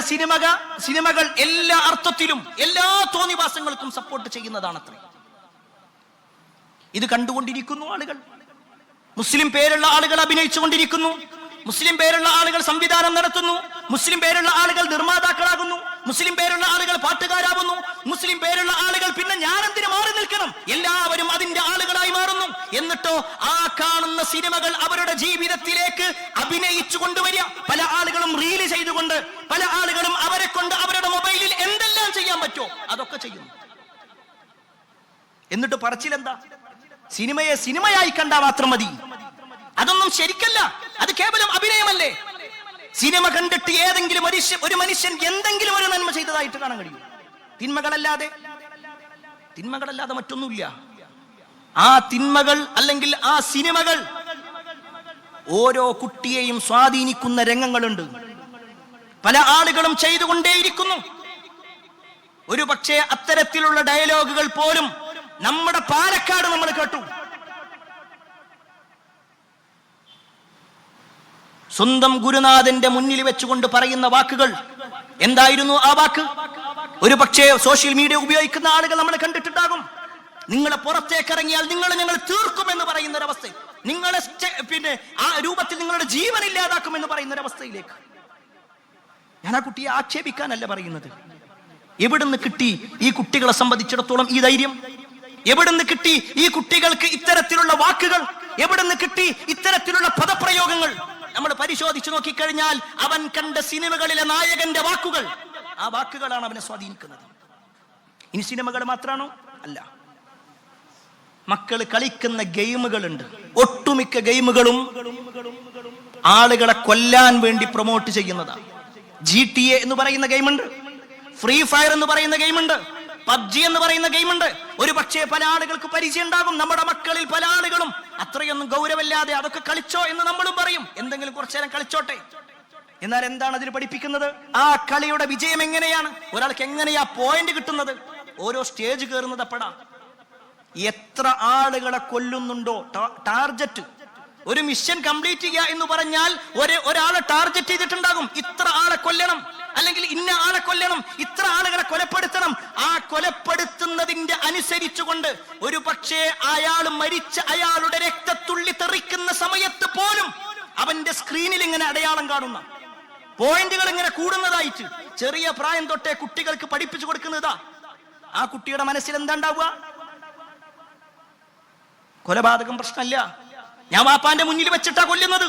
സിനിമകൾ എല്ലാ അർത്ഥത്തിലും എല്ലാ തോന്നിവാസങ്ങൾക്കും സപ്പോർട്ട് ചെയ്യുന്നതാണത്രേ. ഇത് കണ്ടുകൊണ്ടിരിക്കുന്നു ആളുകൾ. മുസ്ലിം പേരുള്ള ആളുകൾ അഭിനയിച്ചുകൊണ്ടിരിക്കുന്നു, മുസ്ലിം പേരുള്ള ആളുകൾ സംവിധാനം നടത്തുന്നു, മുസ്ലിം പേരുള്ള ആളുകൾ നിർമ്മാതാക്കളാകുന്നു, മുസ്ലിം പേരുള്ള ആളുകൾ പാട്ടുകാരാകുന്നു, മുസ്ലിം പേരുള്ള ആളുകൾ പിന്നെ ഞാനെന്തിനു മാറി നിൽക്കണം, എല്ലാവരും അതിന്റെ ആളുകളായി മാറുന്നു. എന്നിട്ടോ ആ കാണുന്ന സിനിമകൾ അവരുടെ ജീവിതത്തിലേക്ക് അഭിനയിച്ചു കൊണ്ടുവരിക. പല ആളുകളും റീല് ചെയ്തുകൊണ്ട്, പല ആളുകളും അവരെ കൊണ്ട് അവരുടെ മൊബൈലിൽ എന്തെല്ലാം ചെയ്യാൻ പറ്റുമോ അതൊക്കെ ചെയ്യുന്നു. എന്നിട്ട് പറച്ചിലെന്താ? സിനിമയെ സിനിമയായി കണ്ടാൽ മാത്രം മതി. അതൊന്നും ശരിക്കല്ല, അത് കേവലം അഭിനയമല്ലേ. സിനിമ കണ്ടിട്ട് ഏതെങ്കിലും ഒരു മനുഷ്യൻ എന്തെങ്കിലും ഒരു നന്മ ചെയ്തതായിട്ട് കാണാൻ കഴിയും? തിന്മകളല്ലാതെ മറ്റൊന്നുമില്ല. ആ തിന്മകൾ അല്ലെങ്കിൽ ആ സിനിമകൾ ഓരോ കുട്ടിയെയും സ്വാധീനിക്കുന്ന രംഗങ്ങളുണ്ട്. പല ആളുകളും ചെയ്തുകൊണ്ടേയിരിക്കുന്നു. ഒരു പക്ഷേ അത്തരത്തിലുള്ള ഡയലോഗുകൾ പോലും നമ്മുടെ പാലക്കാട് നമ്മൾ കേട്ടു. സ്വന്തം ഗുരുനാഥന്റെ മുന്നിൽ വെച്ചുകൊണ്ട് പറയുന്ന വാക്കുകൾ എന്തായിരുന്നു? ആ വാക്ക് ഒരു പക്ഷേ സോഷ്യൽ മീഡിയ ഉപയോഗിക്കുന്ന ആളുകൾ നമ്മൾ കണ്ടിട്ടുണ്ടാകും. നിങ്ങളെ പുറത്തേക്ക് ഇറങ്ങിയാൽ ഞങ്ങൾ തീർക്കുമെന്ന് പറയുന്ന ഒരവസ്ഥ, നിങ്ങളെ പിന്നെ ആ രൂപത്തിൽ നിങ്ങളുടെ ജീവൻ ഇല്ലാതാക്കുമെന്ന് പറയുന്ന ഒരവസ്ഥയിലേക്ക്. ഞാൻ ആ കുട്ടിയെ ആക്ഷേപിക്കാനല്ല പറയുന്നത്. എവിടുന്ന് കിട്ടി ഈ കുട്ടികളെ സംബന്ധിച്ചിടത്തോളം ഈ ധൈര്യം? എവിടുന്ന് കിട്ടി ഈ കുട്ടികൾക്ക് ഇത്തരത്തിലുള്ള വാക്കുകൾ? എവിടുന്ന് കിട്ടി ഇത്തരത്തിലുള്ള പദപ്രയോഗങ്ങൾ? നമ്മൾ പരിശോധിച്ചു നോക്കിക്കഴിഞ്ഞാൽ അവൻ കണ്ട സിനിമകളിലെ നായകന്റെ വാക്കുകൾ, ആ വാക്കുകളാണ് അവനെ സ്വാധീനിക്കുന്നത്. ഇനി സിനിമകൾ മാത്രമാണോ? അല്ല. മക്കൾ കളിക്കുന്ന ഗെയിമുകളുണ്ട്. ഒട്ടുമിക്ക ഗെയിമുകളും ആളുകളെ കൊല്ലാൻ വേണ്ടി പ്രൊമോട്ട് ചെയ്യുന്നതാണ്. GTA എന്ന് പറയുന്ന ഗെയിമുണ്ട്, ഫ്രീ ഫയർ എന്ന് പറയുന്ന ഗെയിമുണ്ട്, PUBG എന്ന് പറയുന്ന ഗെയിമുണ്ട്. ഒരു പക്ഷേ പല ആളുകൾക്ക് പരിചയം ഉണ്ടാകും. നമ്മുടെ മക്കളിൽ പല ആളുകളും അത്രയൊന്നും ഗൗരവമില്ലാതെ അതൊക്കെ കളിച്ചോ എന്ന് നമ്മളും പറയും. എന്തെങ്കിലും കുറച്ചു നേരം കളിച്ചോട്ടെ. എന്നാൽ എന്താണ് അതിന് പഠിപ്പിക്കുന്നത്? ആ കളിയുടെ വിജയം എങ്ങനെയാണ്, ഒരാൾക്ക് എങ്ങനെയാ പോയിന്റ് കിട്ടുന്നത്? ഓരോ സ്റ്റേജ് കയറുന്നത് അപ്പടാ, എത്ര ആളുകളെ കൊല്ലുന്നുണ്ടോ ടാർജറ്റ്. ഒരു മിഷൻ കംപ്ലീറ്റ് ചെയ്യുക എന്ന് പറഞ്ഞാൽ ഒരാളെ ടാർജറ്റ് ചെയ്തിട്ടുണ്ടാകും. ഇത്ര ആളെ കൊല്ലണം, അല്ലെങ്കിൽ ഇന്ന ആളെ കൊല്ലണം, ഇത്ര ആളുകളെ കൊലപ്പെടുത്തണം. ആ കൊലപ്പെടുത്തുന്നതിന്റെ അനുസരിച്ചുകൊണ്ട് ഒരു പക്ഷേ അയാൾ മരിച്ച അയാളുടെ രക്തത്തുള്ളി തെറിക്കുന്ന സമയത്ത് പോലും അവന്റെ സ്ക്രീനിൽ ഇങ്ങനെ അടയാളം കാണുന്ന പോയിന്റുകൾ ഇങ്ങനെ കൂടുന്നതായിട്ട് ചെറിയ പ്രായം തൊട്ടേ കുട്ടികൾക്ക് പഠിപ്പിച്ചു കൊടുക്കുന്നതാ. ആ കുട്ടിയുടെ മനസ്സിൽ എന്താ ഉണ്ടാവുക? കൊലപാതകം പ്രശ്നമല്ല, ഞാൻ വാപ്പാന്റെ മുന്നിൽ വെച്ചിട്ടാ കൊല്ലുന്നത്,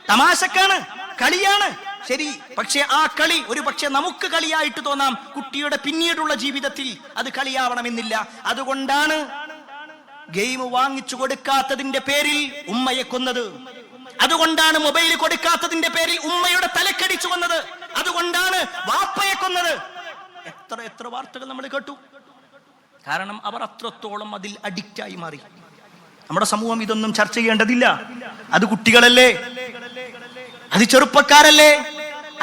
തമാശക്കാണ്, കളിയാണ്, ശരി. പക്ഷെ ആ കളി ഒരു പക്ഷെ നമുക്ക് കളിയായിട്ട് തോന്നാം, കുട്ടിയുടെ പിന്നീടുള്ള ജീവിതത്തിൽ അത് കളിയാവണമെന്നില്ല. അതുകൊണ്ടാണ് ഗെയിം വാങ്ങിച്ചു കൊടുക്കാത്തതിന്റെ പേരിൽ ഉമ്മയെ കൊന്നത്. അതുകൊണ്ടാണ് മൊബൈൽ കൊടുക്കാത്തതിന്റെ പേരിൽ ഉമ്മയുടെ തലക്കടിച്ചു കൊന്നത്. അതുകൊണ്ടാണ് വാപ്പയെ കൊന്നത്. എത്ര എത്ര വാർത്തകൾ നമ്മൾ കേട്ടു. കാരണം അവർ അത്രത്തോളം അതിൽ അഡിക്റ്റായി മാറി. നമ്മുടെ സമൂഹം ഇതൊന്നും ചർച്ച ചെയ്യേണ്ടതില്ല. അത് കുട്ടികളല്ലേ, അത് ചെറുപ്പക്കാരല്ലേ,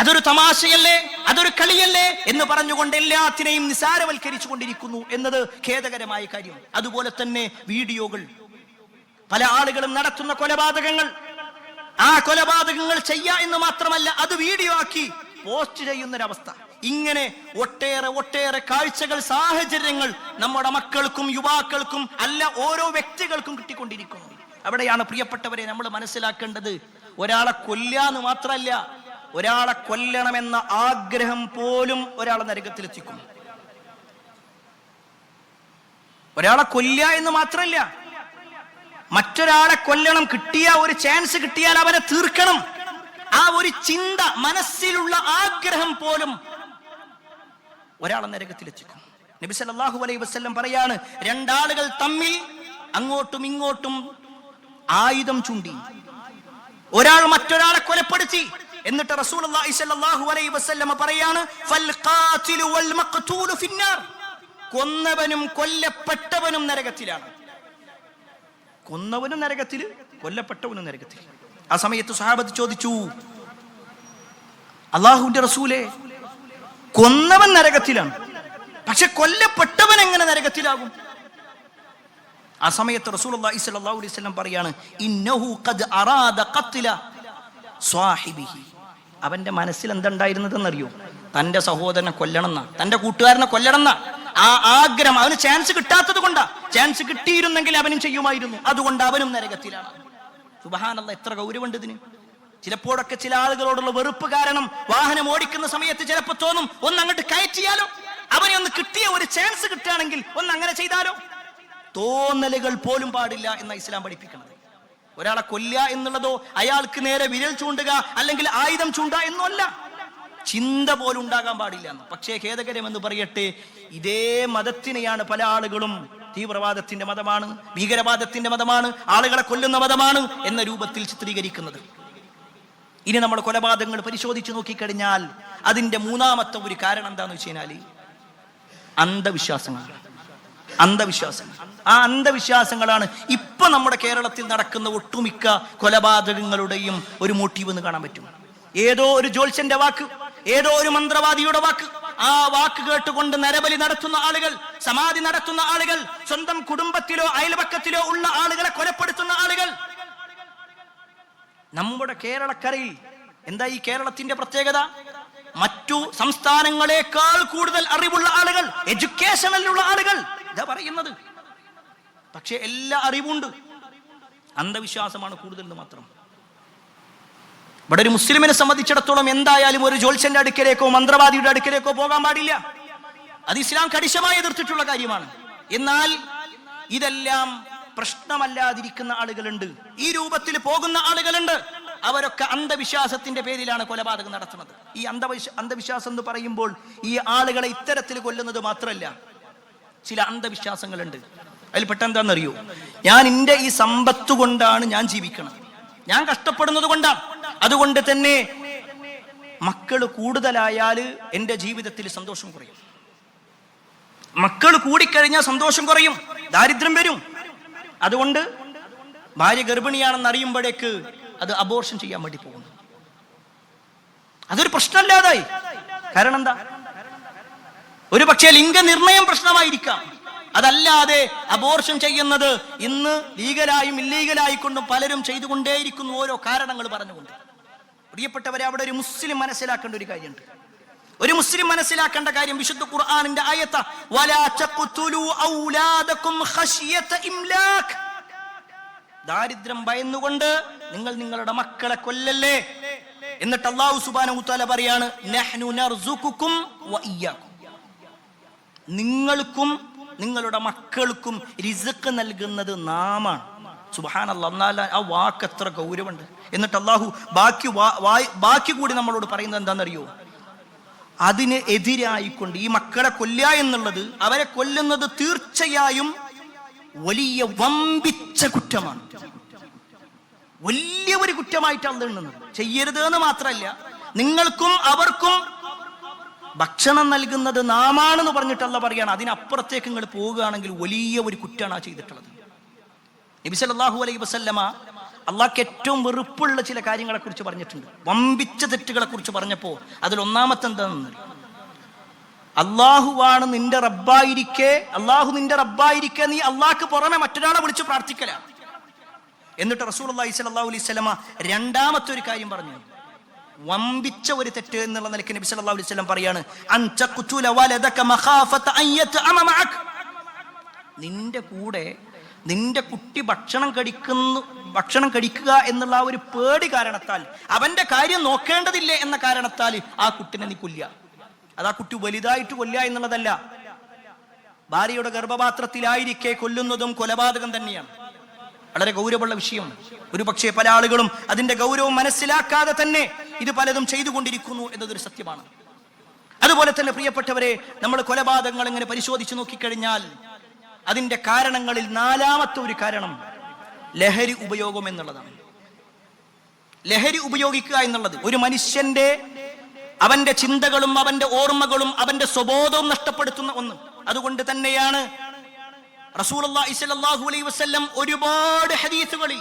അതൊരു തമാശയല്ലേ, അതൊരു കളിയല്ലേ എന്ന് പറഞ്ഞുകൊണ്ട് എല്ലാത്തിനെയും നിസാരവൽക്കരിച്ചു കൊണ്ടിരിക്കുന്നു എന്നത് ഖേദകരമായ കാര്യം. അതുപോലെ തന്നെ വീഡിയോകൾ, പല ആളുകളും നടത്തുന്ന കൊലപാതകങ്ങൾ, ആ കൊലപാതകങ്ങൾ ചെയ്യാ എന്ന് മാത്രമല്ല അത് വീഡിയോ ആക്കി പോസ്റ്റ് ചെയ്യുന്നൊരവസ്ഥ. ഇങ്ങനെ ഒട്ടേറെ ഒട്ടേറെ കാഴ്ചകൾ, സാഹചര്യങ്ങൾ നമ്മുടെ മക്കൾക്കും യുവാക്കൾക്കും അല്ല ഓരോ വ്യക്തികൾക്കും കിട്ടിക്കൊണ്ടിരിക്കുന്നു. അവിടെയാണ് പ്രിയപ്പെട്ടവരെ നമ്മൾ മനസ്സിലാക്കേണ്ടത്, ഒരാളെ കൊല്ലാന്ന് മാത്രമല്ല, ഒരാളെ കൊല്ലണമെന്ന ആഗ്രഹം പോലും ഒരാളെ നരകത്തിലെത്തിക്കും. ഒരാളെ കൊല്ലുക എന്ന് മാത്രമല്ല, മറ്റൊരാളെ കൊല്ലണം, കിട്ടിയ ഒരു ചാൻസ് കിട്ടിയാൽ അവനെ തീർക്കണം, ആ ഒരു ചിന്ത, മനസ്സിലുള്ള ആഗ്രഹം പോലും ഒരാളെ നരകത്തിലെത്തിക്കും. നബി സല്ലല്ലാഹു അലൈഹി വസല്ലം പറയാണ്, രണ്ടാളുകൾ തമ്മിൽ അങ്ങോട്ടും ഇങ്ങോട്ടും ആയുധം ചൂണ്ടി ഒരാൾ മറ്റൊരാളെ കൊലപ്പെടുത്തി. എന്നിട്ട് റസൂലുള്ളാഹി സ്വല്ലല്ലാഹു അലൈഹി വസല്ലം പറയാണ്, ഫൽ ഖാതിലു വൽ മഖ്തൂലു ഫിന്നാർ, കൊന്നവനും കൊല്ലപ്പെട്ടവനും നരകത്തിലാണ്. കൊന്നവനും നരകത്തിൽ, കൊല്ലപ്പെട്ടവനും നരകത്തിൽ. ആ സമയത്ത് സ്വഹാബത്ത് ചോദിച്ചു, അല്ലാഹുവിന്റെ റസൂലേ, കൊന്നവൻ നരകത്തിലാണ്, പക്ഷെ കൊല്ലപ്പെട്ടവൻ എങ്ങനെ നരകത്തിലാകും? ആ സമയത്ത് റസൂലുള്ളാഹി സ്വല്ലല്ലാഹു അലൈഹി വസല്ലം പറയാണ്, ഇന്നഹു ഖദ് അറാദ ഖത്ല സ്വാഹിബിഹി, അവന്റെ മനസ്സിൽ എന്തുണ്ടായിരുന്നതെന്നറിയോ? തന്റെ സഹോദരനെ കൊല്ലണമെന്ന, തന്റെ കൂട്ടുകാരനെ കൊല്ലണമെന്ന ആ ആഗ്രഹം. അവന് ചാൻസ് കിട്ടാത്തത് കൊണ്ടാ. ചാൻസ് കിട്ടിയിരുന്നെങ്കിൽ അവനും ചെയ്യുമായിരുന്നു. അതുകൊണ്ട് അവനും നരകത്തിലാണ്. സുബ്ഹാനല്ലാഹ്, എത്ര ഗൗരവമുണ്ട് ഇതിന്. ചിലപ്പോഴൊക്കെ ചില ആളുകളോടുള്ള വെറുപ്പ് കാരണം വാഹനം ഓടിക്കുന്ന സമയത്ത് ചിലപ്പോൾ തോന്നും, ഒന്ന് അങ്ങോട്ട് കയറ്റിയാലോ, അവനെ ഒന്ന് കിട്ടിയ ഒരു ചാൻസ് കിട്ടുകയാണെങ്കിൽ ഒന്ന് അങ്ങനെ ചെയ്താലോ. തോന്നലുകൾ പോലും പാടില്ല എന്ന ഇസ്ലാം പഠിപ്പിക്കുന്നത്. ഒരാളെ കൊല്ലുക എന്നുള്ളതോ അയാൾക്ക് നേരെ വിരൽ ചൂണ്ടുക അല്ലെങ്കിൽ ആയുധം ചൂണ്ടുക എന്നല്ല, ചിന്ത പോലും ഉണ്ടാകാൻ പാടില്ല എന്ന്. പക്ഷേ ഖേദകരമെന്ന് പറയട്ടെ, ഇതേ മതത്തിനെയാണ് പല ആളുകളും തീവ്രവാദത്തിന്റെ മതമാണ്, ഭീകരവാദത്തിന്റെ മതമാണ്, ആളുകളെ കൊല്ലുന്ന മതമാണ് എന്ന രൂപത്തിൽ ചിത്രീകരിക്കുന്നത്. ഇനി നമ്മൾ കൊലപാതകങ്ങൾ പരിശോധിച്ച് നോക്കിക്കഴിഞ്ഞാൽ അതിന്റെ മൂന്നാമത്തെ ഒരു കാരണം എന്താണെന്ന് വെച്ച് കഴിഞ്ഞാൽ അന്ധവിശ്വാസങ്ങൾ. ആ അന്ധവിശ്വാസങ്ങളാണ് ഇപ്പൊ നമ്മുടെ കേരളത്തിൽ നടക്കുന്ന ഒട്ടുമിക്ക കൊലപാതകങ്ങളുടെയും ഒരു മോട്ടീവ് എന്ന് കാണാൻ പറ്റും. ഏതോ ഒരു ജ്യോത്സ്യന്റെ വാക്ക്, ഏതോ ഒരു മന്ത്രവാദിയുടെ വാക്ക്, ആ വാക്ക് കേട്ടുകൊണ്ട് നരബലി നടത്തുന്ന ആളുകൾ, സമാധി നടത്തുന്ന ആളുകൾ, സ്വന്തം കുടുംബത്തിലോ അയൽപക്കത്തിലോ ഉള്ള ആളുകളെ കൊലപ്പെടുത്തുന്ന ആളുകൾ നമ്മുടെ കേരളക്കരയിൽ. എന്താ ഈ കേരളത്തിന്റെ പ്രത്യേകത? മറ്റു സംസ്ഥാനങ്ങളെക്കാൾ കൂടുതൽ അറിവുള്ള ആളുകൾ, എഡ്യൂക്കേഷനിലുള്ള ആളുകൾ ഇതാ പറയുന്നത്. പക്ഷെ എല്ലാ അറിവുണ്ട്, അന്ധവിശ്വാസമാണ് കൂടുതൽ മാത്രം. ഇവിടെ ഒരു മുസ്ലിമിനെ സംബന്ധിച്ചിടത്തോളം എന്തായാലും ഒരു ജ്യോത്സ്യന്റെ അടുക്കലേക്കോ മന്ത്രവാദിയുടെ അടുക്കലേക്കോ പോകാൻ പാടില്ല. അത് ഇസ്ലാം കണിശമായി എതിർത്തിട്ടുള്ള കാര്യമാണ്. എന്നാൽ ഇതെല്ലാം പ്രശ്നമല്ലാതിരിക്കുന്ന ആളുകളുണ്ട്, ഈ രൂപത്തിൽ പോകുന്ന ആളുകളുണ്ട്. അവരൊക്കെ അന്ധവിശ്വാസത്തിന്റെ പേരിലാണ് കൊലപാതകം നടത്തുന്നത്. ഈ അന്ധവിശ്വാസം എന്ന് പറയുമ്പോൾ ഈ ആളുകളെ ഇത്തരത്തിൽ കൊല്ലുന്നത് മാത്രമല്ല, ചില അന്ധവിശ്വാസങ്ങളുണ്ട്. അതിൽപ്പെട്ട എന്താണെന്നറിയോ? ഞാൻ എൻ്റെ ഈ സമ്പത്ത് കൊണ്ടാണ് ഞാൻ ജീവിക്കണം, ഞാൻ കഷ്ടപ്പെടുന്നത് കൊണ്ടാണ്, അതുകൊണ്ട് തന്നെ മക്കൾ കൂടുതലായാൽ എൻ്റെ ജീവിതത്തിൽ സന്തോഷം കുറയും. മക്കൾ കൂടിക്കഴിഞ്ഞാൽ സന്തോഷം കുറയും, ദാരിദ്ര്യം വരും. അതുകൊണ്ട് ഭാര്യ ഗർഭിണിയാണെന്ന് അറിയുമ്പോഴേക്ക് അത് അബോർഷൻ ചെയ്യാൻ വേണ്ടി പോകുന്നു. അതൊരു പ്രശ്നമല്ലാതായി. കാരണം എന്താ? ഒരു പക്ഷേ ലിംഗനിർണയം പ്രശ്നമായിരിക്കാം. അതല്ലാതെ അബോർഷൻ ചെയ്യുന്നത് ഇന്ന് ലീഗലായും ഇല്ലീഗലായിക്കൊണ്ടും പലരും ചെയ്തുകൊണ്ടേയിരിക്കുന്നു, ഓരോ കാരണങ്ങൾ പറഞ്ഞുകൊണ്ട്. പ്രിയപ്പെട്ടവരെ, അവിടെ ഒരു മുസ്ലിം മനസ്സിലാക്കേണ്ട ഒരു കാര്യമുണ്ട്. ഒരു മുസ്ലിം മനസ്സിലാക്കേണ്ട കാര്യം വിശുദ്ധ ഖുർആനിന്റെ ആയത്ത വലാ തഖ്തുലു ഔലാദകും ഖശ്യത ഇംലാക്. ദാരിദ്ര്യം ഭയന്നുകൊണ്ട് നിങ്ങൾ നിങ്ങളുടെ മക്കളെ കൊല്ലല്ലേ. എന്നിട്ട് അല്ലാഹു സുബ്ഹാനഹു വ തആല പറയാണ് നഹ്നു നർസുകുകും വ ഇയ്യാകും. നിങ്ങൾക്കും നിങ്ങളുടെ മക്കൾക്കും റിസ്ക് നൽകുന്നത് നാമാണ്. സുബ്ഹാനല്ലാഹ്, എന്നാൽ ആ വാക്ക് എത്ര ഗൗരവമുണ്ട്. എന്നിട്ട് അല്ലാഹു ബാക്കി കൂടി നമ്മളോട് പറയുന്നത് എന്താണെന്നറിയോ? അതിന് എതിരായിക്കൊണ്ട് ഈ മക്കളെ കൊല്ലുക എന്നുള്ളത്, അവരെ കൊല്ലുന്നത് തീർച്ചയായും വലിയ വമ്പിച്ച കുറ്റമാണ്. വലിയ ഒരു കുറ്റമായിട്ടാണ് എണ്ണുന്നത്. ചെയ്യരുത് എന്ന് മാത്രമല്ല, നിങ്ങൾക്കും അവർക്കും ഭക്ഷണം നൽകുന്നത് നാമാണെന്ന് പറഞ്ഞിട്ടല്ല പറയാണ്. അതിനപ്പുറത്തേക്ക് നിങ്ങൾ പോവുകയാണെങ്കിൽ വലിയ ഒരു കുറ്റമാണ് ചെയ്തിട്ടുള്ളത്. നബി സല്ലല്ലാഹു അലൈഹി വസല്ലമ അള്ളാഹ്ക്ക് ഏറ്റവും വെറുപ്പുള്ള ചില കാര്യങ്ങളെ കുറിച്ച് പറഞ്ഞിട്ടുണ്ട്. വമ്പിച്ച തെറ്റുകളെ കുറിച്ച് പറഞ്ഞപ്പോ അതിൽ ഒന്നാമത്തെ എന്താണെന്ന്, അള്ളാഹു നിന്റെ റബ്ബായിരിക്കെ നീ അള്ളാഹ്ക്ക് പുറമെ മറ്റൊരാളെ വിളിച്ച് പ്രാർത്ഥിക്കല. എന്നിട്ട് റസൂലുള്ളാഹി സ്വല്ലല്ലാഹു അലൈഹി വസല്ലമ രണ്ടാമത്തെ ഒരു കാര്യം പറഞ്ഞു, വമ്പിച്ച ഒരു തെറ്റ് എന്നുള്ള നിലയ്ക്ക് നബി സല്ലല്ലാഹു അലൈഹി വസല്ലം പറയാണ് അൻ തഖ്തുല വലദക മഖാഫത അൻ യതഅമ മഅക്. നിന്റെ കൂടെ നിന്റെ കുട്ടി ഭക്ഷണം കഴിക്കുക എന്നുള്ള ആ ഒരു പേടി കാരണത്താൽ, അവന്റെ കാര്യം നോക്കേണ്ടതില്ലേ എന്ന കാരണത്താൽ ആ കുട്ടിനെ നീ കൊല്ലുക. അത് ആ കുട്ടി വലുതായിട്ട് കൊല്ലുക എന്നുള്ളതല്ല. ഭാര്യയുടെ ഗർഭപാത്രത്തിലായിരിക്കെ കൊല്ലുന്നതും കൊലപാതകം തന്നെയാണ്. വളരെ ഗൗരവമുള്ള വിഷയം. ഒരു പക്ഷേ പല ആളുകളും അതിന്റെ ഗൗരവം മനസ്സിലാക്കാതെ തന്നെ ഇത് പലതും ചെയ്തുകൊണ്ടിരിക്കുന്നു എന്നതൊരു സത്യമാണ്. അതുപോലെ തന്നെ പ്രിയപ്പെട്ടവരെ, നമ്മൾ കൊലപാതകങ്ങൾ ഇങ്ങനെ പരിശോധിച്ച് നോക്കിക്കഴിഞ്ഞാൽ അതിന്റെ കാരണങ്ങളിൽ നാലാമത്തെ ഒരു കാരണം ലഹരി ഉപയോഗം എന്നുള്ളതാണ്. ലഹരി ഉപയോഗിക്കുക എന്നുള്ളത് ഒരു മനുഷ്യന്റെ അവന്റെ ചിന്തകളും അവന്റെ ഓർമ്മകളും അവന്റെ സ്വബോധവും നഷ്ടപ്പെടുത്തുന്ന ഒന്ന്. അതുകൊണ്ട് തന്നെയാണ് റസൂലുള്ളാഹി സ്വല്ലല്ലാഹു അലൈഹി വസല്ലം ഒരുപാട് ഹദീസുകളിൽ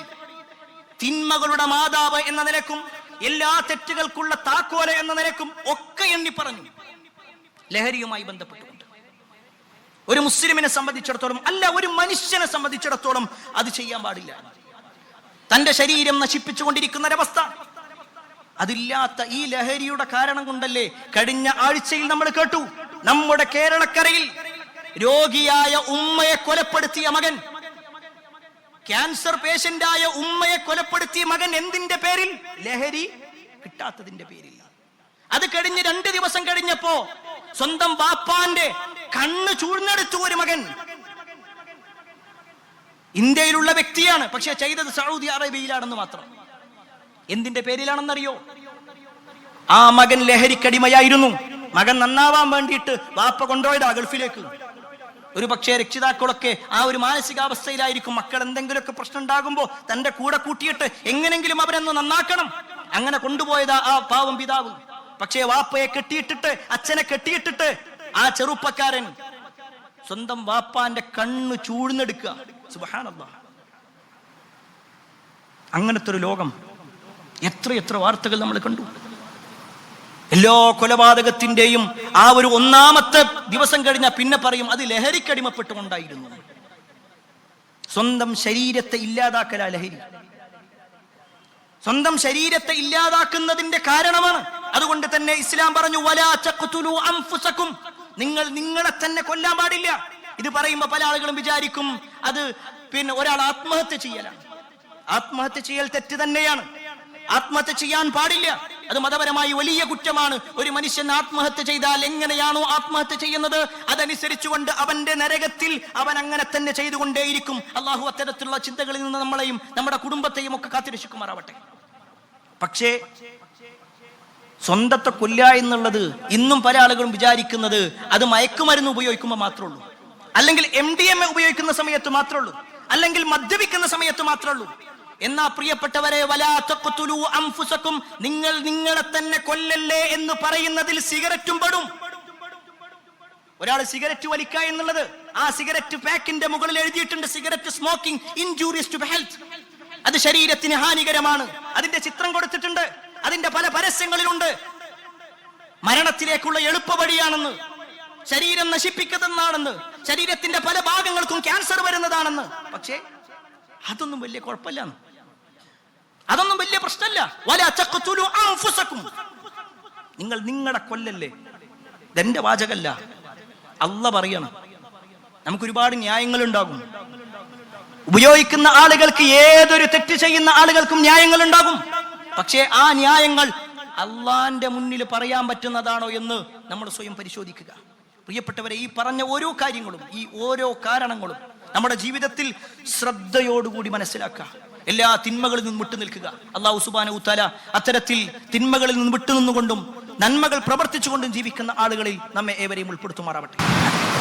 തിന്മകളുടെ മാതാവ് എന്ന നിലക്കും എല്ലാ തെറ്റുകൾക്കുള്ള താക്കോല എന്ന നിലക്കും ഒക്കെ എണ്ണി പറഞ്ഞു. ലഹരിയുമായി ബന്ധപ്പെട്ടുകൊണ്ട് ഒരു മുസ്ലിമിനെ സംബന്ധിച്ചിടത്തോളം, അല്ല ഒരു മനുഷ്യനെ സംബന്ധിച്ചിടത്തോളം അത് ചെയ്യാൻ പാടില്ല. തന്റെ ശരീരം നശിപ്പിച്ചുകൊണ്ടിരിക്കുന്ന ഒരവസ്ഥ. അതില്ലാത്ത ഈ ലഹരിയുടെ കാരണം കൊണ്ടല്ലേ കഴിഞ്ഞ ആഴ്ചയിൽ നമ്മൾ കേട്ടു, നമ്മുടെ കേരളക്കരയിൽ രോഗിയായ ഉമ്മയെ കൊലപ്പെടുത്തിയ മകൻ, ക്യാൻസർ പേഷ്യന്റായ ഉമ്മയെ കൊലപ്പെടുത്തിയ മകൻ. എന്തിന്റെ പേരിൽ? ലഹരി കിട്ടാത്തതിന്റെ പേരിൽ. അത് കഴിഞ്ഞ് 2 ദിവസം കഴിഞ്ഞപ്പോ സ്വന്തം ബാപ്പാന്റെ കണ്ണ് ചൂഴ്ന്നെടുത്തു ഒരു മകൻ. ഇന്ത്യയിലുള്ള വ്യക്തിയാണ്, പക്ഷെ ചെയ്തത് സൗദി അറേബ്യയിലാണെന്ന് മാത്രം. എന്തിന്റെ പേരിലാണെന്നറിയോ? ആ മകൻ ലഹരിക്കടിമയായിരുന്നു. മകൻ നന്നാവാൻ വേണ്ടിയിട്ട് വാപ്പ കൊണ്ടുപോയതാ ഗൾഫിലേക്ക്. ഒരു പക്ഷേ രക്ഷിതാക്കളൊക്കെ ആ ഒരു മാനസികാവസ്ഥയിലായിരിക്കും. മക്കൾ എന്തെങ്കിലുമൊക്കെ പ്രശ്നം ഉണ്ടാകുമ്പോ തന്റെ കൂടെ കൂട്ടിയിട്ട് എങ്ങനെങ്കിലും അവരെന്ന് നന്നാക്കണം, അങ്ങനെ കൊണ്ടുപോയതാ ആ പാവം പിതാവ്. പക്ഷേ വാപ്പയെ കെട്ടിയിട്ടിട്ട്, അച്ഛനെ കെട്ടിയിട്ടിട്ട് ആ ചെറുപ്പക്കാരൻ സ്വന്തം വാപ്പാന്റെ കണ്ണ് ചൂഴ്ന്നെടുക്കുക. സുബ്ഹാനല്ലാഹ്. അങ്ങനത്തെ ഒരു ലോകം. എത്ര വാർത്തകൾ നമ്മൾ കണ്ടു. എല്ലാ കൊലപാതകത്തിന്റെയും ആ ഒരു ഒന്നാമത്തെ ദിവസം കഴിഞ്ഞാൽ പിന്നെ പറയും അത് ലഹരിക്കടിമപ്പെട്ടുകൊണ്ടായിരുന്നു. സ്വന്തം ശരീരത്തെ ഇല്ലാതാക്കല ലഹരി. സ്വന്തം ശരീരത്തെ ഇല്ലാതാക്കുന്നതിന്റെ കാരണമാണ്. അതുകൊണ്ട് തന്നെ ഇസ്ലാം പറഞ്ഞു വലാ തഖ്തുലു അൻഫുസകും, നിങ്ങൾ നിങ്ങളെ തന്നെ കൊല്ലാൻ പാടില്ല. ഇത് പറയുമ്പോൾ പല ആളുകളും വിചാരിക്കും അത് ഒരാൾ ആത്മഹത്യ ചെയ്യലാണ്. ആത്മഹത്യ ചെയ്യൽ തെറ്റ് തന്നെയാണ്. ആത്മഹത്യ ചെയ്യാൻ പാടില്ല. അത് മതപരമായി വലിയ കുറ്റമാണ്. ഒരു മനുഷ്യൻ ആത്മഹത്യ ചെയ്താൽ എങ്ങനെയാണോ ആത്മഹത്യ ചെയ്യുന്നത് അതനുസരിച്ചുകൊണ്ട് അവന്റെ നരകത്തിൽ അവൻ അങ്ങനെ തന്നെ ചെയ്തുകൊണ്ടേയിരിക്കും. അള്ളാഹു അത്തരത്തിലുള്ള ചിന്തകളിൽ നിന്ന് നമ്മളെയും നമ്മുടെ കുടുംബത്തെയും ഒക്കെ കാത്തിരക്ഷിക്കുമാറാവട്ടെ. പക്ഷേ സ്വന്തത്തെ കൊല്ലുക എന്നുള്ളത് ഇന്നും പല ആളുകളും വിചാരിക്കുന്നത് അത് മയക്കുമരുന്ന് ഉപയോഗിക്കുമ്പോൾ മാത്രമേ ഉള്ളൂ, അല്ലെങ്കിൽ MDMA ഉപയോഗിക്കുന്ന സമയത്ത് മാത്രമേ ഉള്ളൂ, അല്ലെങ്കിൽ മദ്യപിക്കുന്ന സമയത്ത് മാത്രമേ ഉള്ളൂ. എന്നാ പ്രിയപ്പെട്ടവരെ, വലാ തഖ്തുലു അൻഫുസകും, നിങ്ങൾ നിങ്ങളെ തന്നെ കൊല്ലല്ലേ എന്ന് പറയുന്നതിൽ സിഗരറ്റും പെടും. ഒരാൾ സിഗരറ്റ് വലിക്കുക എന്നുള്ളത് ആ സിഗരറ്റ് പാക്കിന്റെ മുകളിൽ എഴുതിയിട്ടുണ്ട് cigarette smoking injurious to health, അത് ശരീരത്തിന് ഹാനികരമാണ്. അതിന്റെ ചിത്രം കൊടുത്തിട്ടുണ്ട്, അതിന്റെ പല പരസ്യങ്ങളിലുണ്ട്. മരണത്തിലേക്കുള്ള എളുപ്പവഴിയാണെന്ന്, ശരീരം നശിപ്പിക്കുന്നതെന്നാണെന്ന്, ശരീരത്തിന്റെ പല ഭാഗങ്ങൾക്കും ക്യാൻസർ വരുന്നതാണെന്ന്. പക്ഷേ അതൊന്നും വലിയ കുഴപ്പമില്ല, അതൊന്നും വലിയ പ്രശ്നമല്ല. വലാ തഖ്തുലു അൻഫുസകും, നിങ്ങൾ നിങ്ങളെ കൊല്ലല്ലേ. ഇതെന്റെ വാചകല്ല, അല്ലാഹ് പറയണം. നമുക്ക് ഒരുപാട് ന്യായങ്ങൾ ഉണ്ടാകും. ഉപയോഗിക്കുന്ന ആളുകൾക്ക്, ഏതൊരു തെറ്റ് ചെയ്യുന്ന ആളുകൾക്കും ന്യായങ്ങൾ ഉണ്ടാകും. പക്ഷേ ആ ന്യായങ്ങൾ അള്ളാന്റെ മുന്നിൽ പറയാൻ പറ്റുന്നതാണോ എന്ന് നമ്മൾ സ്വയം പരിശോധിക്കുക. പ്രിയപ്പെട്ടവരെ, ഈ പറഞ്ഞ ഓരോ കാര്യങ്ങളും, ഈ ഓരോ കാരണങ്ങളും നമ്മുടെ ജീവിതത്തിൽ ശ്രദ്ധയോടുകൂടി മനസ്സിലാക്കുക. എല്ലാ തിന്മകളിൽ നിന്നും വിട്ടു നിൽക്കുക. അല്ലാഹു സുബ്ഹാനഹു വ തആല അത്തരത്തിൽ തിന്മകളിൽ നിന്ന് വിട്ടുനിന്നുകൊണ്ടും നന്മകൾ പ്രവർത്തിച്ചുകൊണ്ടും ജീവിക്കുന്ന ആളുകളിൽ നമ്മെ ഏവരെയും ഉൾപ്പെടുത്തുമാറാവട്ടെ.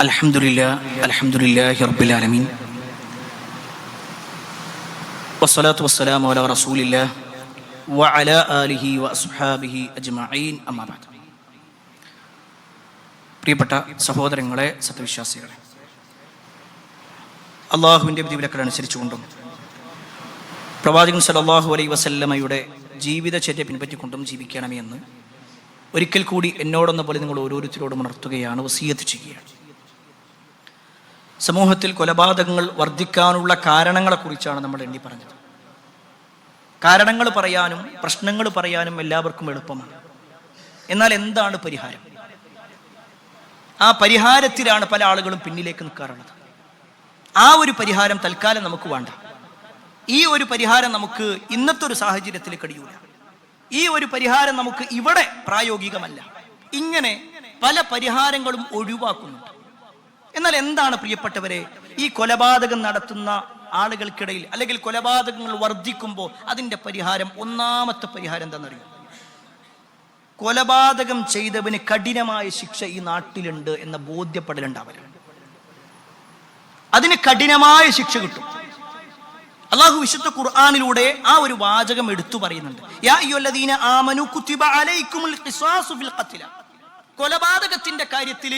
അൽഹംദുലില്ലാഹി റബ്ബിൽ ആലമീൻ വസ്സലാത്തു വസ്സലാമു അലാ റസൂലില്ലാഹ് വഅലാ ആലിഹി വഅസ്ഹാബിഹി അജ്മഈൻ, അമ്മാ ബഅദ്. പ്രിയപ്പെട്ട സഹോദരങ്ങളെ, സത്യവിശ്വാസികളെ, അള്ളാഹുവിൻ്റെ വിധിവിലക്കൾ അനുസരിച്ചുകൊണ്ടും പ്രവാചകൻ സല്ലല്ലാഹു അലൈഹി വസല്ലമയുടെ ജീവിതചര്യ പിൻപറ്റിക്കൊണ്ടും ജീവിക്കണമേ എന്ന് ഒരിക്കൽ കൂടി എന്നോടൊന്ന പോലെ നിങ്ങൾ ഓരോരുത്തരോടും ഉണർത്തുകയാണ്, വസിയത്ത് ചെയ്യുകയാണ്. സമൂഹത്തിൽ കൊലപാതകങ്ങൾ വർദ്ധിക്കാനുള്ള കാരണങ്ങളെക്കുറിച്ചാണ് നമ്മൾ എണ്ണി പറഞ്ഞത്. കാരണങ്ങൾ പറയാനും പ്രശ്നങ്ങൾ പറയാനും എല്ലാവർക്കും എളുപ്പമാണ്. എന്നാൽ എന്താണ് പരിഹാരം? ആ പരിഹാരത്തിലാണ് പല ആളുകളും പിന്നിലേക്ക് നിൽക്കാറുള്ളത്. ആ ഒരു പരിഹാരം തൽക്കാലം നമുക്ക് വേണ്ട. ഈ ഒരു പരിഹാരം നമുക്ക് ഇന്നത്തെ ഒരു സാഹചര്യത്തിൽ കഴിയൂല. ഈ ഒരു പരിഹാരം നമുക്ക് ഇവിടെ പ്രായോഗികമല്ല. ഇങ്ങനെ പല പരിഹാരങ്ങളും ഒഴിവാക്കുന്നുണ്ട്. എന്നാൽ എന്താണ് പ്രിയപ്പെട്ടവരെ ഈ കൊലപാതകം നടത്തുന്ന ആളുകൾക്കിടയിൽ, അല്ലെങ്കിൽ കൊലപാതകങ്ങൾ വർദ്ധിക്കുമ്പോൾ അതിൻ്റെ പരിഹാരം? ഒന്നാമത്തെ പരിഹാരം എന്താണെന്നറിയോ? കൊലപാതകം ചെയ്തവന് കഠിനമായ ശിക്ഷ ഈ നാട്ടിലുണ്ട് എന്ന ബോധ്യപ്പെടലുണ്ടാവലാണ്. അതിന് കഠിനമായ ശിക്ഷ കിട്ടും. അല്ലാഹു വിശുദ്ധ ഖുർആനിലൂടെ ആ ഒരു വാചകം എടുത്തു പറയുന്നുണ്ട്. യാ അയ്യുഹല്ലദീന ആമനു കുതിബ അലൈക്കുമുൽ ഖിസാസു ഫിൽ ഖത്ല. കൊലപാതകത്തിന്റെ കാര്യത്തിൽ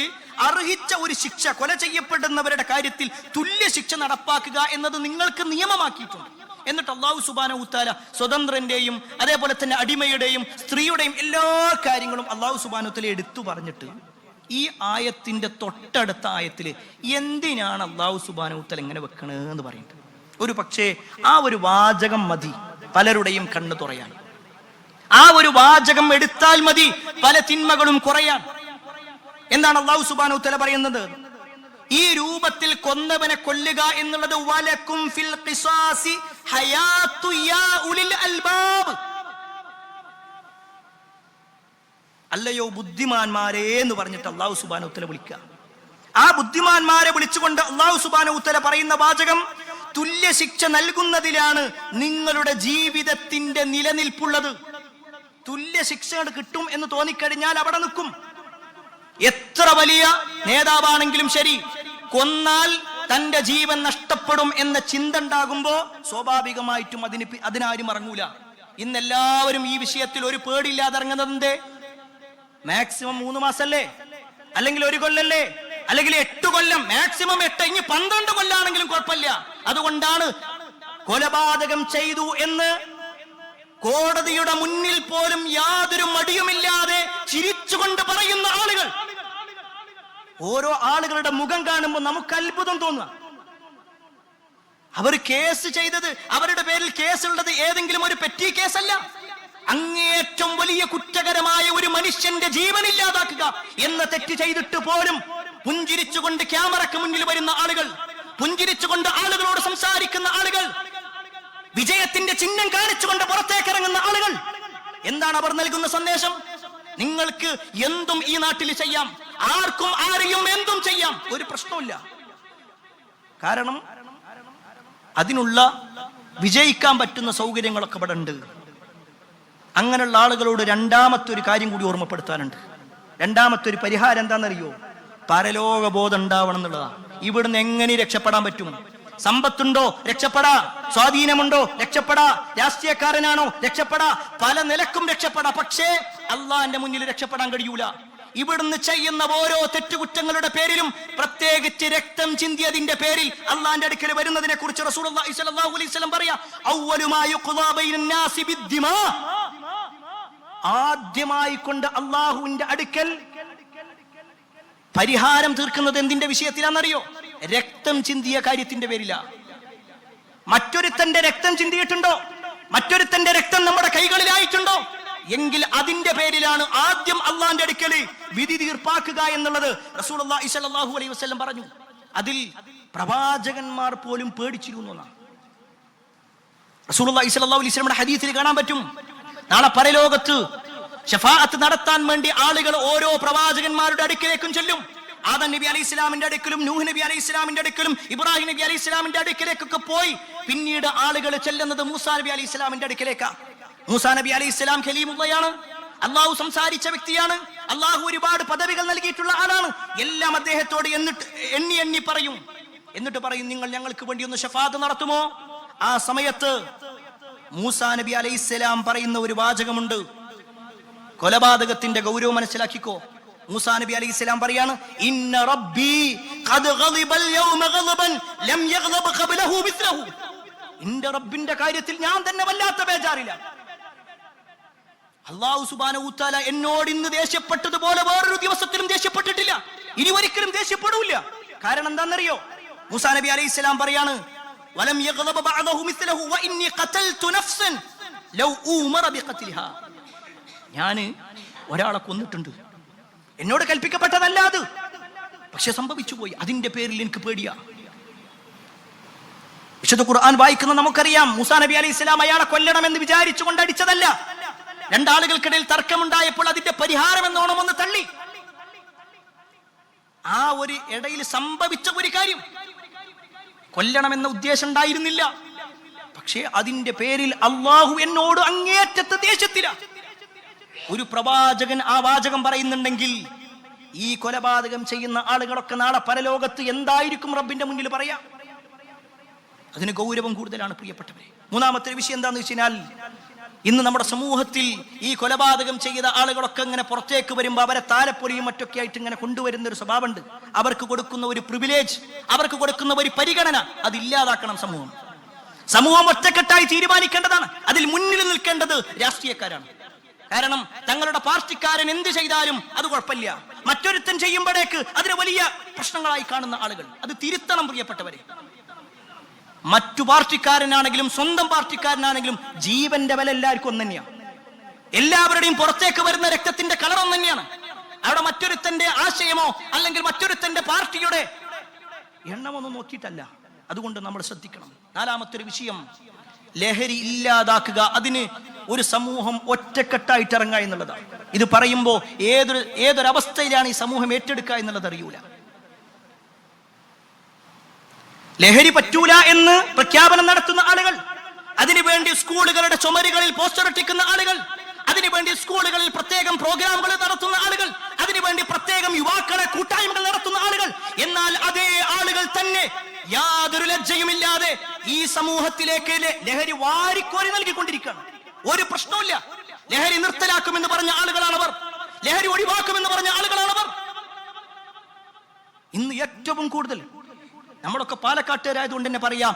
അർഹിച്ച ഒരു ശിക്ഷ, കൊല ചെയ്യപ്പെടുന്നവരുടെ കാര്യത്തിൽ തുല്യ ശിക്ഷ നടപ്പാക്കുക എന്നത് നിങ്ങൾക്ക് നിയമമാക്കിയിട്ടുണ്ട്. എന്നിട്ട് അല്ലാഹു സുബ്ഹാനഹു വ തആല സ്വതന്ത്രന്റെയും അതേപോലെ തന്നെ അടിമയുടെയും സ്ത്രീയുടെയും എല്ലാ കാര്യങ്ങളും അല്ലാഹു സുബ്ഹാനഹു വ തആല എടുത്തു പറഞ്ഞിട്ട് ഈ ആയത്തിന്റെ തൊട്ടടുത്ത ആയത്തിൽ എന്തിനാണ് അല്ലാഹു സുബ്ഹാനഹു വ തആല ഇങ്ങനെ വെക്കണെന്ന് പറയുന്നത്. ഒരു പക്ഷേ ആ ഒരു വാചകം മതി പലരുടെയും കണ്ണ് തുറയാൻ. ആ ഒരു വാചകം എടുത്താൽ മതി പല തിന്മകളും കുറയാൻ. എന്താണ് അല്ലാഹു സുബ്ഹാനഹു വ തആല പറയുന്നത്? ഈ രൂപത്തിൽ കൊന്നവനെ കൊല്ലുക എന്നുള്ളത് വലക്കും ഫിൽ ഖിസാസി ഹയാത്തു യാ ഉലിൽ അൽബാബ്. അല്ലയോ ബുദ്ധിമാന്മാരെ എന്ന് പറഞ്ഞിട്ട് അല്ലാഹു സുബ്ഹാനഹു വ തആല വിളിക്കുക. ആ ബുദ്ധിമാന്മാരെ വിളിച്ചുകൊണ്ട് അല്ലാഹു സുബ്ഹാനഹു വ തആല പറയുന്ന വാചകം, തുല്യ ശിക്ഷ നൽകുന്നതിലാണ് നിങ്ങളുടെ ജീവിതത്തിന്റെ നിലനിൽപ്പുള്ളത്. തുല്യ ശിക്ഷ കിട്ടും എന്ന് തോന്നിക്കഴിഞ്ഞാൽ അവിടെ നിൽക്കും. എത്ര വലിയ നേതാവാണെങ്കിലും ശരി, കൊന്നാൽ തന്റെ ജീവൻ നഷ്ടപ്പെടും എന്ന ചിന്ത ഉണ്ടാകുമ്പോ സ്വാഭാവികമായിട്ടും അതിനാരും ഇറങ്ങൂല. ഇന്നെല്ലാവരും ഈ വിഷയത്തിൽ ഒരു പേടിയില്ലാതെ ഇറങ്ങുന്നതിന്റെ മാക്സിമം 3 മാസല്ലേ, അല്ലെങ്കിൽ 1 കൊല്ലല്ലേ, അല്ലെങ്കിൽ 8 കൊല്ലം, മാക്സിമം 8, ഇനി 12 കൊല്ലാണെങ്കിലും കുഴപ്പമില്ല. അതുകൊണ്ടാണ് കൊലപാതകം ചെയ്തു എന്ന് കോടതിയുടെ മുന്നിൽ പോലും യാതൊരു മടിയുമില്ലാതെ ചിരിച്ചുകൊണ്ട് പറയുന്ന ആളുകൾ. ഓരോ ആളുകളുടെ മുഖം കാണുമ്പോൾ നമുക്ക് അത്ഭുതം തോന്നുക. അവർ കേസ് ചെയ്തത്, അവരുടെ പേരിൽ കേസുള്ളത് ഏതെങ്കിലും ഒരു പെറ്റി കേസല്ല. അങ്ങേറ്റം വലിയ കുറ്റകരമായ ഒരു മനുഷ്യന്റെ ജീവൻ ഇല്ലാതാക്കുക എന്ന തെറ്റ് ചെയ്തിട്ട് പോലും പുഞ്ചിരിച്ചുകൊണ്ട് ക്യാമറയ്ക്ക് മുന്നിൽ വരുന്ന ആളുകൾ, പുഞ്ചിരിച്ചുകൊണ്ട് ആളുകളോട് സംസാരിക്കുന്ന ആളുകൾ, വിജയത്തിന്റെ ചിഹ്നം കാണിച്ചുകൊണ്ട് പുറത്തേക്ക് ഇറങ്ങുന്ന ആളുകൾ. എന്താണ് അവർ നൽകുന്ന സന്ദേശം? നിങ്ങൾക്ക് എന്തും ഈ നാട്ടിൽ ചെയ്യാം, ആർക്കും ആരെയും എന്തും ചെയ്യാം, ഒരു പ്രശ്നമില്ല. കാരണം അതിനുള്ള വിജയിക്കാൻ പറ്റുന്ന സൗകര്യങ്ങളൊക്കെ ഇവിടെ ഉണ്ട്. അങ്ങനെയുള്ള ആളുകളോട് രണ്ടാമത്തെ ഒരു കാര്യം കൂടി ഓർമ്മപ്പെടുത്താനുണ്ട്. രണ്ടാമത്തെ ഒരു പരിഹാരം എന്താണെന്നറിയോ? പരലോകബോധം ഉണ്ടാവണം എന്നുള്ളതാണ്. ഇവിടുന്ന് എങ്ങനെ രക്ഷപ്പെടാൻ പറ്റും? സമ്പത്തുണ്ടോ? രക്ഷപ്പെടാ. സ്വാധീനമുണ്ടോ? രക്ഷപ്പെടാ. രാഷ്ട്രീയക്കാരനാണോ? രക്ഷപ്പെടാ. പല നിലക്കും രക്ഷപ്പെടാ. പക്ഷേ അള്ളാന്റെ മുന്നിൽ രക്ഷപ്പെടാൻ കഴിയൂല. ഇവിടുന്ന് ചെയ്യുന്ന ഓരോ തെറ്റുകുറ്റങ്ങളുടെ പേരിലും, പ്രത്യേകിച്ച് രക്തം ചിന്തിയതിന്റെ പേരിൽ അള്ളാന്റെ അടുക്കൽ വരുന്നതിനെ കുറിച്ച് റസൂലുള്ളാഹി സ്വല്ലല്ലാഹു അലൈഹി വസല്ലം പറയാ, അവ്വലു മാ യുഖ്ളാ ബൈനൻ നാസി ബിദ്ദിമാ. ആദ്യമായി കൊണ്ട് അള്ളാഹുവിന്റെ അടുക്കൽ പരിഹാരം തീർക്കുന്നത് എന്തിന്റെ വിഷയത്തിലാണെന്നറിയോ? രക്തം ചിന്തിയ കാര്യത്തിന്റെ പേരില. മറ്റൊരുത്തന്റെ രക്തം ചിന്തിയിട്ടുണ്ടോ? മറ്റൊരുത്തന്റെ രക്തം നമ്മുടെ കൈകളിലായിട്ടുണ്ടോ? എങ്കിൽ അതിന്റെ പേരിലാണ് ആദ്യം അള്ളാന്റെ അടുക്കൽ വിധി തീർപ്പാക്കുക എന്നുള്ളത് റസൂലുള്ളാഹി സ്വല്ലല്ലാഹു അലൈഹി വസല്ലം പറഞ്ഞു. അതിൽ പ്രവാചകന്മാർ പോലും പേടിച്ചിരുന്നു എന്നാണ് റസൂലുള്ളാഹി സ്വല്ലല്ലാഹു അലൈഹി വസല്ലമയുടെ ഹദീസിൽ കാണാൻ പറ്റും. നാളെ പരലോകത്ത് ശഫാഅത്ത് നടത്താൻ വേണ്ടി ആളുകൾ ഓരോ പ്രവാചകന്മാരുടെ അടുക്കലേക്കും ചെല്ലും. ആദം നബി അലൈഹി ഇസ്ലാമിന്റെ അടുക്കലും നൂഹ് നബി അലൈഹി ഇസ്ലാമിന്റെ അടുക്കലും ഇബ്രാഹിം നബി അലൈഹി ഇസ്ലാമിന്റെ അടുക്കലേക്കൊക്കെ പോയി പിന്നീട് ആളുകൾ ചെല്ലുന്നത് മൂസാ നബി അലൈഹി ഇസ്ലാമിന്റെ അടുക്കലേക്കാണ്. മൂസാ നബി അലൈഹി ഇസ്ലാം ഖലീമുള്ളയാണ്, അള്ളാഹു സംസാരിച്ച വ്യക്തിയാണ്, അള്ളാഹു ഒരുപാട് പദവികൾ നൽകിയിട്ടുള്ള ആളാണ്. എല്ലാം അദ്ദേഹത്തോട് എണ്ണി എണ്ണി പറയും. എന്നിട്ട് പറയും, നിങ്ങൾ ഞങ്ങൾക്ക് വേണ്ടി ഒന്ന് ശഫാഅത്ത് നടത്തുമോ? ആ സമയത്ത് മൂസാ നബി അലൈഹി ഇസ്ലാം പറയുന്ന ഒരു വാചകമുണ്ട്. കൊലപാതകത്തിന്റെ ഗൗരവം മനസ്സിലാക്കിക്കോ. മൂസാ നബി അലൈഹി ഇസ്ലാം പറയാണ്, ഇന്ന റബ്ബി ഖദ് ഗളിബൽ യൗമ ഗളബൻ ലം യഗ്ളബ ഖബ്ലഹു മിസ്ലഹു. എന്റെ റബ്ബിന്റെ കാര്യത്തിൽ ഞാൻ തന്നെ വല്ലാത്ത ബേജാറില്ല. അല്ലാഹു സുബ്ഹാനഹു വതആല എന്നോട് ഇന്ന് ദേഷ്യപ്പെട്ടതുപോലെ വേറൊരു ദിവസത്തിലും ദേഷ്യപ്പെട്ടിട്ടില്ല, ഇനി ഒരിക്കലും ദേഷ്യപ്പെടൂല. കാരണം എന്താണെന്നറിയോ? മൂസാ നബി അലൈഹി ഇസ്ലാം പറയാണ്, വലം യഗ്ളബ ബഅദഹു മിസ്ലഹു വ ഇന്നി ഖതൽതു നഫ്സൻ ലൗ ഉമറ ബിഖത്ലിഹാ. ഞാൻ ഒരാളെ കൊന്നിട്ടുണ്ട്, എന്നോട് കൽപ്പിക്കപ്പെട്ടതല്ല അത്, പക്ഷെ സംഭവിച്ചു പോയി. അതിന്റെ പേരിൽ എനിക്ക് പേടിയാ. വിശുദ്ധ ഖുർആൻ വായിക്കുന്ന നമുക്കറിയാം, മൂസാ നബി അലൈഹി ഇസ്ലാം അയാളെ കൊല്ലണമെന്ന് വിചാരിച്ചുകൊണ്ട് അടിച്ചതല്ല. രണ്ടാളുകൾക്കിടയിൽ തർക്കമുണ്ടായപ്പോൾ അതിന്റെ പരിഹാരം എന്നോണം ഒന്ന് തള്ളി. ആ ഒരു ഇടയിൽ സംഭവിച്ച ഒരു കാര്യം കൊല്ലണമെന്ന ഉദ്ദേശം ഉണ്ടായിരുന്നില്ല. പക്ഷേ അതിന്റെ പേരിൽ അള്ളാഹു എന്നോട് അങ്ങേറ്റത്തെ ദേഷ്യത്തില. ഒരു പ്രവാചകൻ ആ വാചകം പറയുന്നുണ്ടെങ്കിൽ ഈ കൊലപാതകം ചെയ്യുന്ന ആളുകളൊക്കെ നാളെ പരലോകത്ത് എന്തായിരിക്കും റബ്ബിന്റെ മുന്നിൽ പറയാം? അതിന് ഗൗരവം കൂടുതലാണ് പ്രിയപ്പെട്ടവരെ. മൂന്നാമത്തെ വിഷയം എന്താണെന്ന് വെച്ച് കഴിഞ്ഞാൽ, ഇന്ന് നമ്മുടെ സമൂഹത്തിൽ ഈ കൊലപാതകം ചെയ്ത ആളുകളൊക്കെ ഇങ്ങനെ പുറത്തേക്ക് വരുമ്പോൾ അവരെ താലപ്പൊലിയും മറ്റൊക്കെ ആയിട്ട് ഇങ്ങനെ കൊണ്ടുവരുന്ന ഒരു സ്വഭാവമുണ്ട്. അവർക്ക് കൊടുക്കുന്ന ഒരു പ്രിവിലേജ്, അവർക്ക് കൊടുക്കുന്ന ഒരു പരിഗണന, അതില്ലാതാക്കണം സമൂഹം. സമൂഹം ഒറ്റക്കെട്ടായി തീരുമാനിക്കേണ്ടതാണ്. അതിൽ മുന്നിൽ നിൽക്കേണ്ടത് രാഷ്ട്രീയക്കാരാണ്. കാരണം തങ്ങളുടെ പാർട്ടിക്കാരൻ എന്ത് ചെയ്താലും അത് കുഴപ്പമില്ല, മറ്റൊരുത്തൻ ചെയ്യുമ്പോഴേക്ക് അതിന് വലിയ പ്രശ്നങ്ങളായി കാണുന്ന ആളുകൾ. അത് തിരുത്തണം പ്രിയപ്പെട്ടവരെ. മറ്റു പാർട്ടിക്കാരനാണെങ്കിലും സ്വന്തം പാർട്ടിക്കാരനാണെങ്കിലും ജീവന്റെ വില എല്ലാവർക്കും ഒന്ന് തന്നെയാണ്. എല്ലാവരുടെയും പുറത്തേക്ക് വരുന്ന രക്തത്തിന്റെ കളർ ഒന്ന് തന്നെയാണ്. അവിടെ മറ്റൊരുത്തന്റെ ആശയമോ അല്ലെങ്കിൽ മറ്റൊരുത്തന്റെ പാർട്ടിയുടെ എണ്ണമൊന്നും നോക്കിയിട്ടല്ല. അതുകൊണ്ട് നമ്മൾ ശ്രദ്ധിക്കണം. നാലാമത്തെ വിഷയം, ലഹരി ഇല്ലാതാക്കുക. അതിന് ഒരു സമൂഹം ഒറ്റക്കെട്ടായിട്ട് ഇറങ്ങുക എന്നുള്ളതാണ്. ഇത് പറയുമ്പോൾ ഏതൊരവസ്ഥയിലാണ് ഈ സമൂഹം ഏറ്റെടുക്കുക എന്നുള്ളത് അറിയൂല. ലഹരി പറ്റൂല എന്ന് പ്രഖ്യാപനം നടത്തുന്ന ആളുകൾ, അതിനുവേണ്ടി സ്കൂളുകളുടെ ചുമരുകളിൽ പോസ്റ്റർ ഒട്ടിക്കുന്ന ആളുകൾ, അതിനുവേണ്ടി സ്കൂളുകളിൽ പ്രത്യേകം പ്രോഗ്രാമുകൾ നടത്തുന്ന ആളുകൾ, അതിനുവേണ്ടി പ്രത്യേകം യുവാക്കളെ കൂട്ടായ്മകൾ നടത്തുന്ന ആളുകൾ. എന്നാൽ അതേ ആളുകൾ തന്നെ യാതൊരു ലജ്ജയുമില്ലാതെ ഈ സമൂഹത്തിലേക്ക് ലഹരി വാരിക്കോരി നൽകിക്കൊണ്ടിരിക്കുകയാണ്. ഒരു പ്രശ്നവുമില്ല. ലഹരി നിർത്തലാക്കുമെന്ന് പറഞ്ഞ ആളുകളാണവർ, ലഹരി ഒഴിവാക്കുമെന്ന് പറഞ്ഞ ആളുകളാണവർ. ഇന്ന് ഏറ്റവും കൂടുതൽ നമ്മളൊക്കെ പാലക്കാട്ടുകാരായതുകൊണ്ട് തന്നെ പറയാം,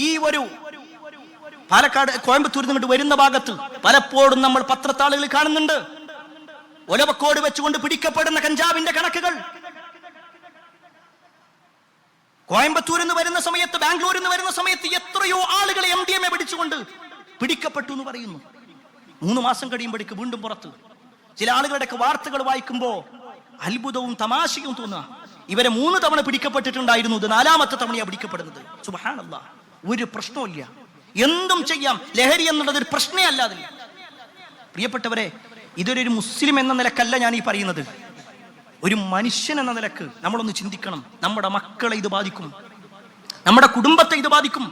ഈ ഒരു പാലക്കാട് കോയമ്പത്തൂരിൽ നിന്നിട്ട് വരുന്ന ഭാഗത്ത് പലപ്പോഴും നമ്മൾ പത്രത്താളുകൾ കാണുന്നുണ്ട് ഒലവക്കോട് വെച്ചുകൊണ്ട് പിടിക്കപ്പെടുന്ന കഞ്ചാവിന്റെ കണക്കുകൾ. കോയമ്പത്തൂരിൽ നിന്ന് വരുന്ന സമയത്ത്, ബാംഗ്ലൂരിൽ നിന്ന് വരുന്ന സമയത്ത് എത്രയോ ആളുകളെ MDMA പിടിച്ചുകൊണ്ട് പിടിക്കപ്പെട്ടു എന്ന് പറയുന്നു. 3 മാസം കഴിയുമ്പോഴേക്ക് വീണ്ടും പുറത്ത്. ചില ആളുകളുടെയൊക്കെ വാർത്തകൾ വായിക്കുമ്പോൾ അത്ഭുതവും തമാശയും തോന്നുക. ഇവരെ 3 തവണ പിടിക്കപ്പെട്ടിട്ടുണ്ടായിരുന്നു, ഇത് 4ാമത്തെ തവണയാണ് പിടിക്കപ്പെടുന്നത്. സുബ്ഹാനല്ലാഹ്. ഒരു പ്രശ്നമില്ല, എന്തും ചെയ്യാം. ലഹരി എന്നുള്ളത് ഒരു പ്രശ്നമേ അല്ലാതെ. പ്രിയപ്പെട്ടവരെ, ഇതൊരു മുസ്ലിം എന്ന നിലക്കല്ല ഞാൻ ഈ പറയുന്നത്. ഒരു മനുഷ്യൻ എന്ന നിലക്ക് നമ്മളൊന്ന് ചിന്തിക്കണം. നമ്മുടെ മക്കളെ ഇത് ബാധിക്കും, നമ്മുടെ കുടുംബത്തെ ഇത് ബാധിക്കും,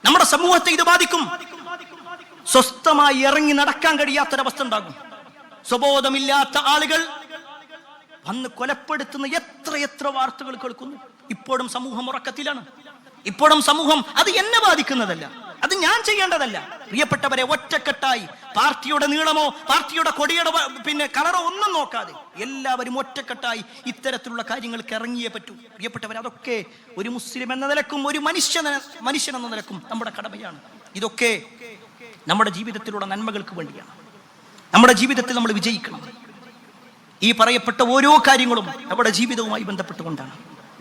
നമ്മുടെ സമൂഹത്തെ ഇത് ബാധിക്കും. സ്വസ്ഥമായി ഇറങ്ങി നടക്കാൻ കഴിയാത്തൊരവസ്ഥ ഉണ്ടാകും. സ്വബോധമില്ലാത്ത ആളുകൾ വന്ന് കൊലപ്പെടുത്തുന്ന എത്ര വാർത്തകൾ കേൾക്കുന്നു. ഇപ്പോഴും സമൂഹം ഉറക്കത്തിലാണ്. ഇപ്പോഴും സമൂഹം അത് എന്നെ ബാധിക്കുന്നതല്ല, അത് ഞാൻ ചെയ്യേണ്ടതല്ല. പ്രിയപ്പെട്ടവരെ, ഒറ്റക്കെട്ടായി പാർട്ടിയുടെ നീളമോ പാർട്ടിയുടെ കൊടിയുടെ കളറോ ഒന്നും നോക്കാതെ എല്ലാവരും ഒറ്റക്കെട്ടായി ഇത്തരത്തിലുള്ള കാര്യങ്ങൾക്ക് ഇറങ്ങിയേ പറ്റൂ. പ്രിയപ്പെട്ടവരെ, അതൊക്കെ ഒരു മുസ്ലിം എന്ന നിലക്കും ഒരു മനുഷ്യൻ എന്ന നിലക്കും നമ്മുടെ കടമയാണ്. ഇതൊക്കെ നമ്മുടെ ജീവിതത്തിലുള്ള നന്മകൾക്ക് വേണ്ടിയാണ്. നമ്മുടെ ജീവിതത്തിൽ നമ്മൾ വിജയിക്കണം. ഈ പറയപ്പെട്ട ഓരോ കാര്യങ്ങളും നമ്മുടെ ജീവിതവുമായി ബന്ധപ്പെട്ടുകൊണ്ടാണ്.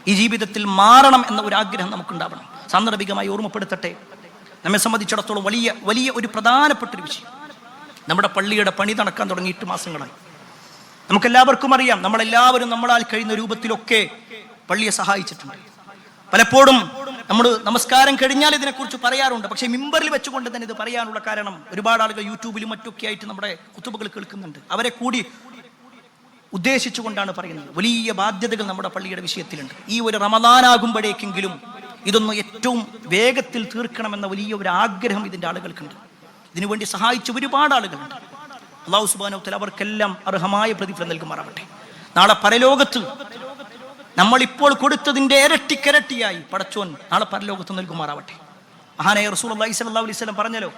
ഈ ജീവിതത്തിൽ മാറണം എന്ന ഒരു ആഗ്രഹം നമുക്കുണ്ടാവണം. സാന്ദർഭികമായി ഓർമ്മപ്പെടുത്തട്ടെ, നമ്മെ സംബന്ധിച്ചിടത്തോളം വലിയ വലിയ ഒരു പ്രധാനപ്പെട്ടൊരു വിഷയം, നമ്മുടെ പള്ളിയുടെ പണി നടക്കാൻ തുടങ്ങിയിട്ട് മാസങ്ങളായി. നമുക്കെല്ലാവർക്കും അറിയാം, നമ്മളെല്ലാവരും നമ്മളാൽ കഴിയുന്ന രൂപത്തിലൊക്കെ പള്ളിയെ സഹായിച്ചിട്ടുണ്ട്. പലപ്പോഴും നമ്മൾ നമസ്കാരം കഴിഞ്ഞാൽ ഇതിനെക്കുറിച്ച് പറയാറുണ്ട്. പക്ഷേ മിമ്പറിൽ വെച്ചുകൊണ്ട് തന്നെ ഇത് പറയാനുള്ള കാരണം, ഒരുപാട് ആളുകൾ യൂട്യൂബിലും മറ്റൊക്കെ ആയിട്ട് നമ്മുടെ ഖുതുബകൾ കേൾക്കുന്നുണ്ട്. അവരെ കൂടി ഉദ്ദേശിച്ചുകൊണ്ടാണ് പറയുന്നത്. വലിയ ബാധ്യതകൾ നമ്മുടെ പള്ളിയുടെ വിഷയത്തിലുണ്ട്. ഈ ഒരു റമദാനാകുമ്പോഴേക്കെങ്കിലും ഇതൊന്ന് ഏറ്റവും വേഗത്തിൽ തീർക്കണമെന്ന വലിയ ഒരു ആഗ്രഹം ഇതിൻ്റെ ആളുകൾക്കുണ്ട്. ഇതിനുവേണ്ടി സഹായിച്ച ഒരുപാട് ആളുകളുണ്ട്. അല്ലാഹു സുബ്ഹാനഹു വ തആല അവർക്കെല്ലാം അർഹമായ പ്രതിഫലം നൽകുമാറാവട്ടെ. നാളെ പരലോകത്ത് നമ്മളിപ്പോൾ കൊടുത്തതിൻ്റെ ഇരട്ടിക്കരട്ടിയായി പടച്ചോൻ നാളെ പരലോകത്ത് നൽകുമാറാവട്ടെ. മഹാനായ റസൂലുള്ളാഹി സ്വല്ലല്ലാഹു അലൈഹി വസല്ലം പറഞ്ഞല്ലോ,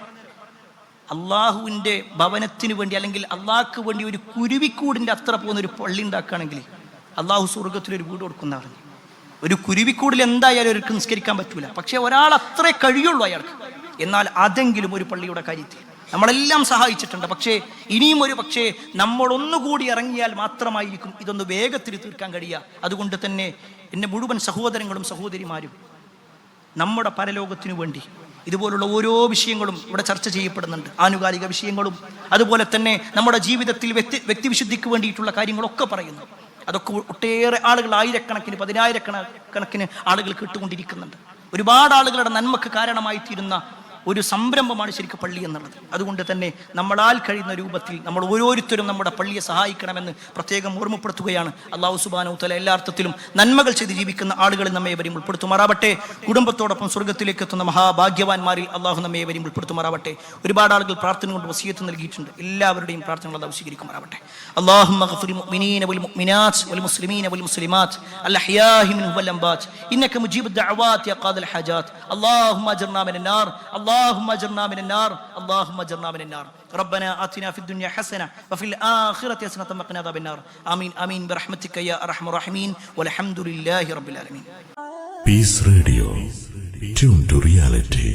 അള്ളാഹുവിൻ്റെ ഭവനത്തിന് വേണ്ടി അല്ലെങ്കിൽ അള്ളാഹ്ക്ക് വേണ്ടി ഒരു കുരുവിക്കൂടിൻ്റെ അത്ര പോകുന്ന ഒരു പള്ളി ഉണ്ടാക്കുകയാണെങ്കിൽ അള്ളാഹു സ്വർഗത്തിലൊരു വീട് കൊടുക്കുന്ന പറഞ്ഞു. ഒരു കുരുവിക്കൂടിൽ എന്തായാലും അവർക്ക് നിസ്കരിക്കാൻ പറ്റൂല, പക്ഷെ ഒരാൾ അത്രേ കഴിയുള്ളൂ അയാൾക്ക്. എന്നാൽ അതെങ്കിലും ഒരു പള്ളിയുടെ കാര്യത്തിൽ നമ്മളെല്ലാം സഹായിച്ചിട്ടുണ്ട്. പക്ഷേ ഇനിയും ഒരു പക്ഷേ നമ്മളൊന്നുകൂടി ഇറങ്ങിയാൽ മാത്രമായിരിക്കും ഇതൊന്ന് വേഗത്തിൽ തീർക്കാൻ കഴിയുക. അതുകൊണ്ട് തന്നെ എൻ്റെ മുഴുവൻ സഹോദരങ്ങളും സഹോദരിമാരും നമ്മുടെ പരലോകത്തിനു വേണ്ടി ഇതുപോലുള്ള ഓരോ വിഷയങ്ങളും ഇവിടെ ചർച്ച ചെയ്യപ്പെടുന്നുണ്ട്. ആനുകാലിക വിഷയങ്ങളും അതുപോലെ തന്നെ നമ്മുടെ ജീവിതത്തിൽ വ്യക്തിവിശുദ്ധിക്ക് വേണ്ടിയിട്ടുള്ള കാര്യങ്ങളൊക്കെ പറയുന്നു. അതൊക്കെ ഒട്ടേറെ ആളുകൾ, ആയിരക്കണക്കിന് പതിനായിരക്കണക്കിന് ആളുകൾ കേട്ടുകൊണ്ടിരിക്കുന്നുണ്ട്. ഒരുപാട് ആളുകളുടെ നന്മക്ക് കാരണമായി തീരുന്ന ഒരു സംരംഭമാണ് ശരിക്കും പള്ളി എന്നുള്ളത്. അതുകൊണ്ട് തന്നെ നമ്മളാൽ കഴിയുന്ന രൂപത്തിൽ നമ്മൾ ഓരോരുത്തരും നമ്മുടെ പള്ളിയെ സഹായിക്കണമെന്ന് പ്രത്യേകം ഓർമ്മപ്പെടുത്തുകയാണ്. അല്ലാഹു സുബ്ഹാനഹു വ തആല എല്ലാ അർത്ഥത്തിലും നന്മകൾ ചെയ്ത് ജീവിക്കുന്ന ആളുകളിൽ നമ്മെ വരെയും ഉൾപ്പെടുത്തുമാറാവട്ടെ. കുടുംബത്തോടൊപ്പം സ്വർഗ്ഗത്തിലേക്ക് എത്തുന്ന മഹാഭാഗ്യവാന്മാരിൽ അല്ലാഹു നമ്മെ വരെയും ഉൾപ്പെടുത്തുമാറാവട്ടെ. ഒരുപാട് ആളുകൾ പ്രാർത്ഥന കൊണ്ട് വസിയത്ത് നൽകിയിട്ടുണ്ട്. എല്ലാവരുടെയും പ്രാർത്ഥനകൾ അല്ലാഹു സ്വീകരിക്കുമാറാവട്ടെ. അല്ലാഹുമ്മ ഗ്ഫിർ മുഅ്മിനീന വൽ മുഅ്മിനാത്ത് വൽ മുസ്ലിമീന വൽ മുസ്ലിമാത്ത് അൽ അഹ്യാഇ മിൻഹും വൽ അംവാത്ത് ഇന്നക മുജീബുദ് ദഅവാത് യാ ഖാദിൽ ഹജാത്ത്. അല്ലാഹുമ്മ അജ്ർനാ മിനൻ നാർ اللهم اجرنا من النار اللهم اجرنا من النار ربنا آتنا في الدنيا حسنة وفي الآخرة حسنة وقنا عذاب النار آمين آمين برحمتك يا أرحم الراحمين والحمد لله رب العالمين. Peace Radio, tuned to reality.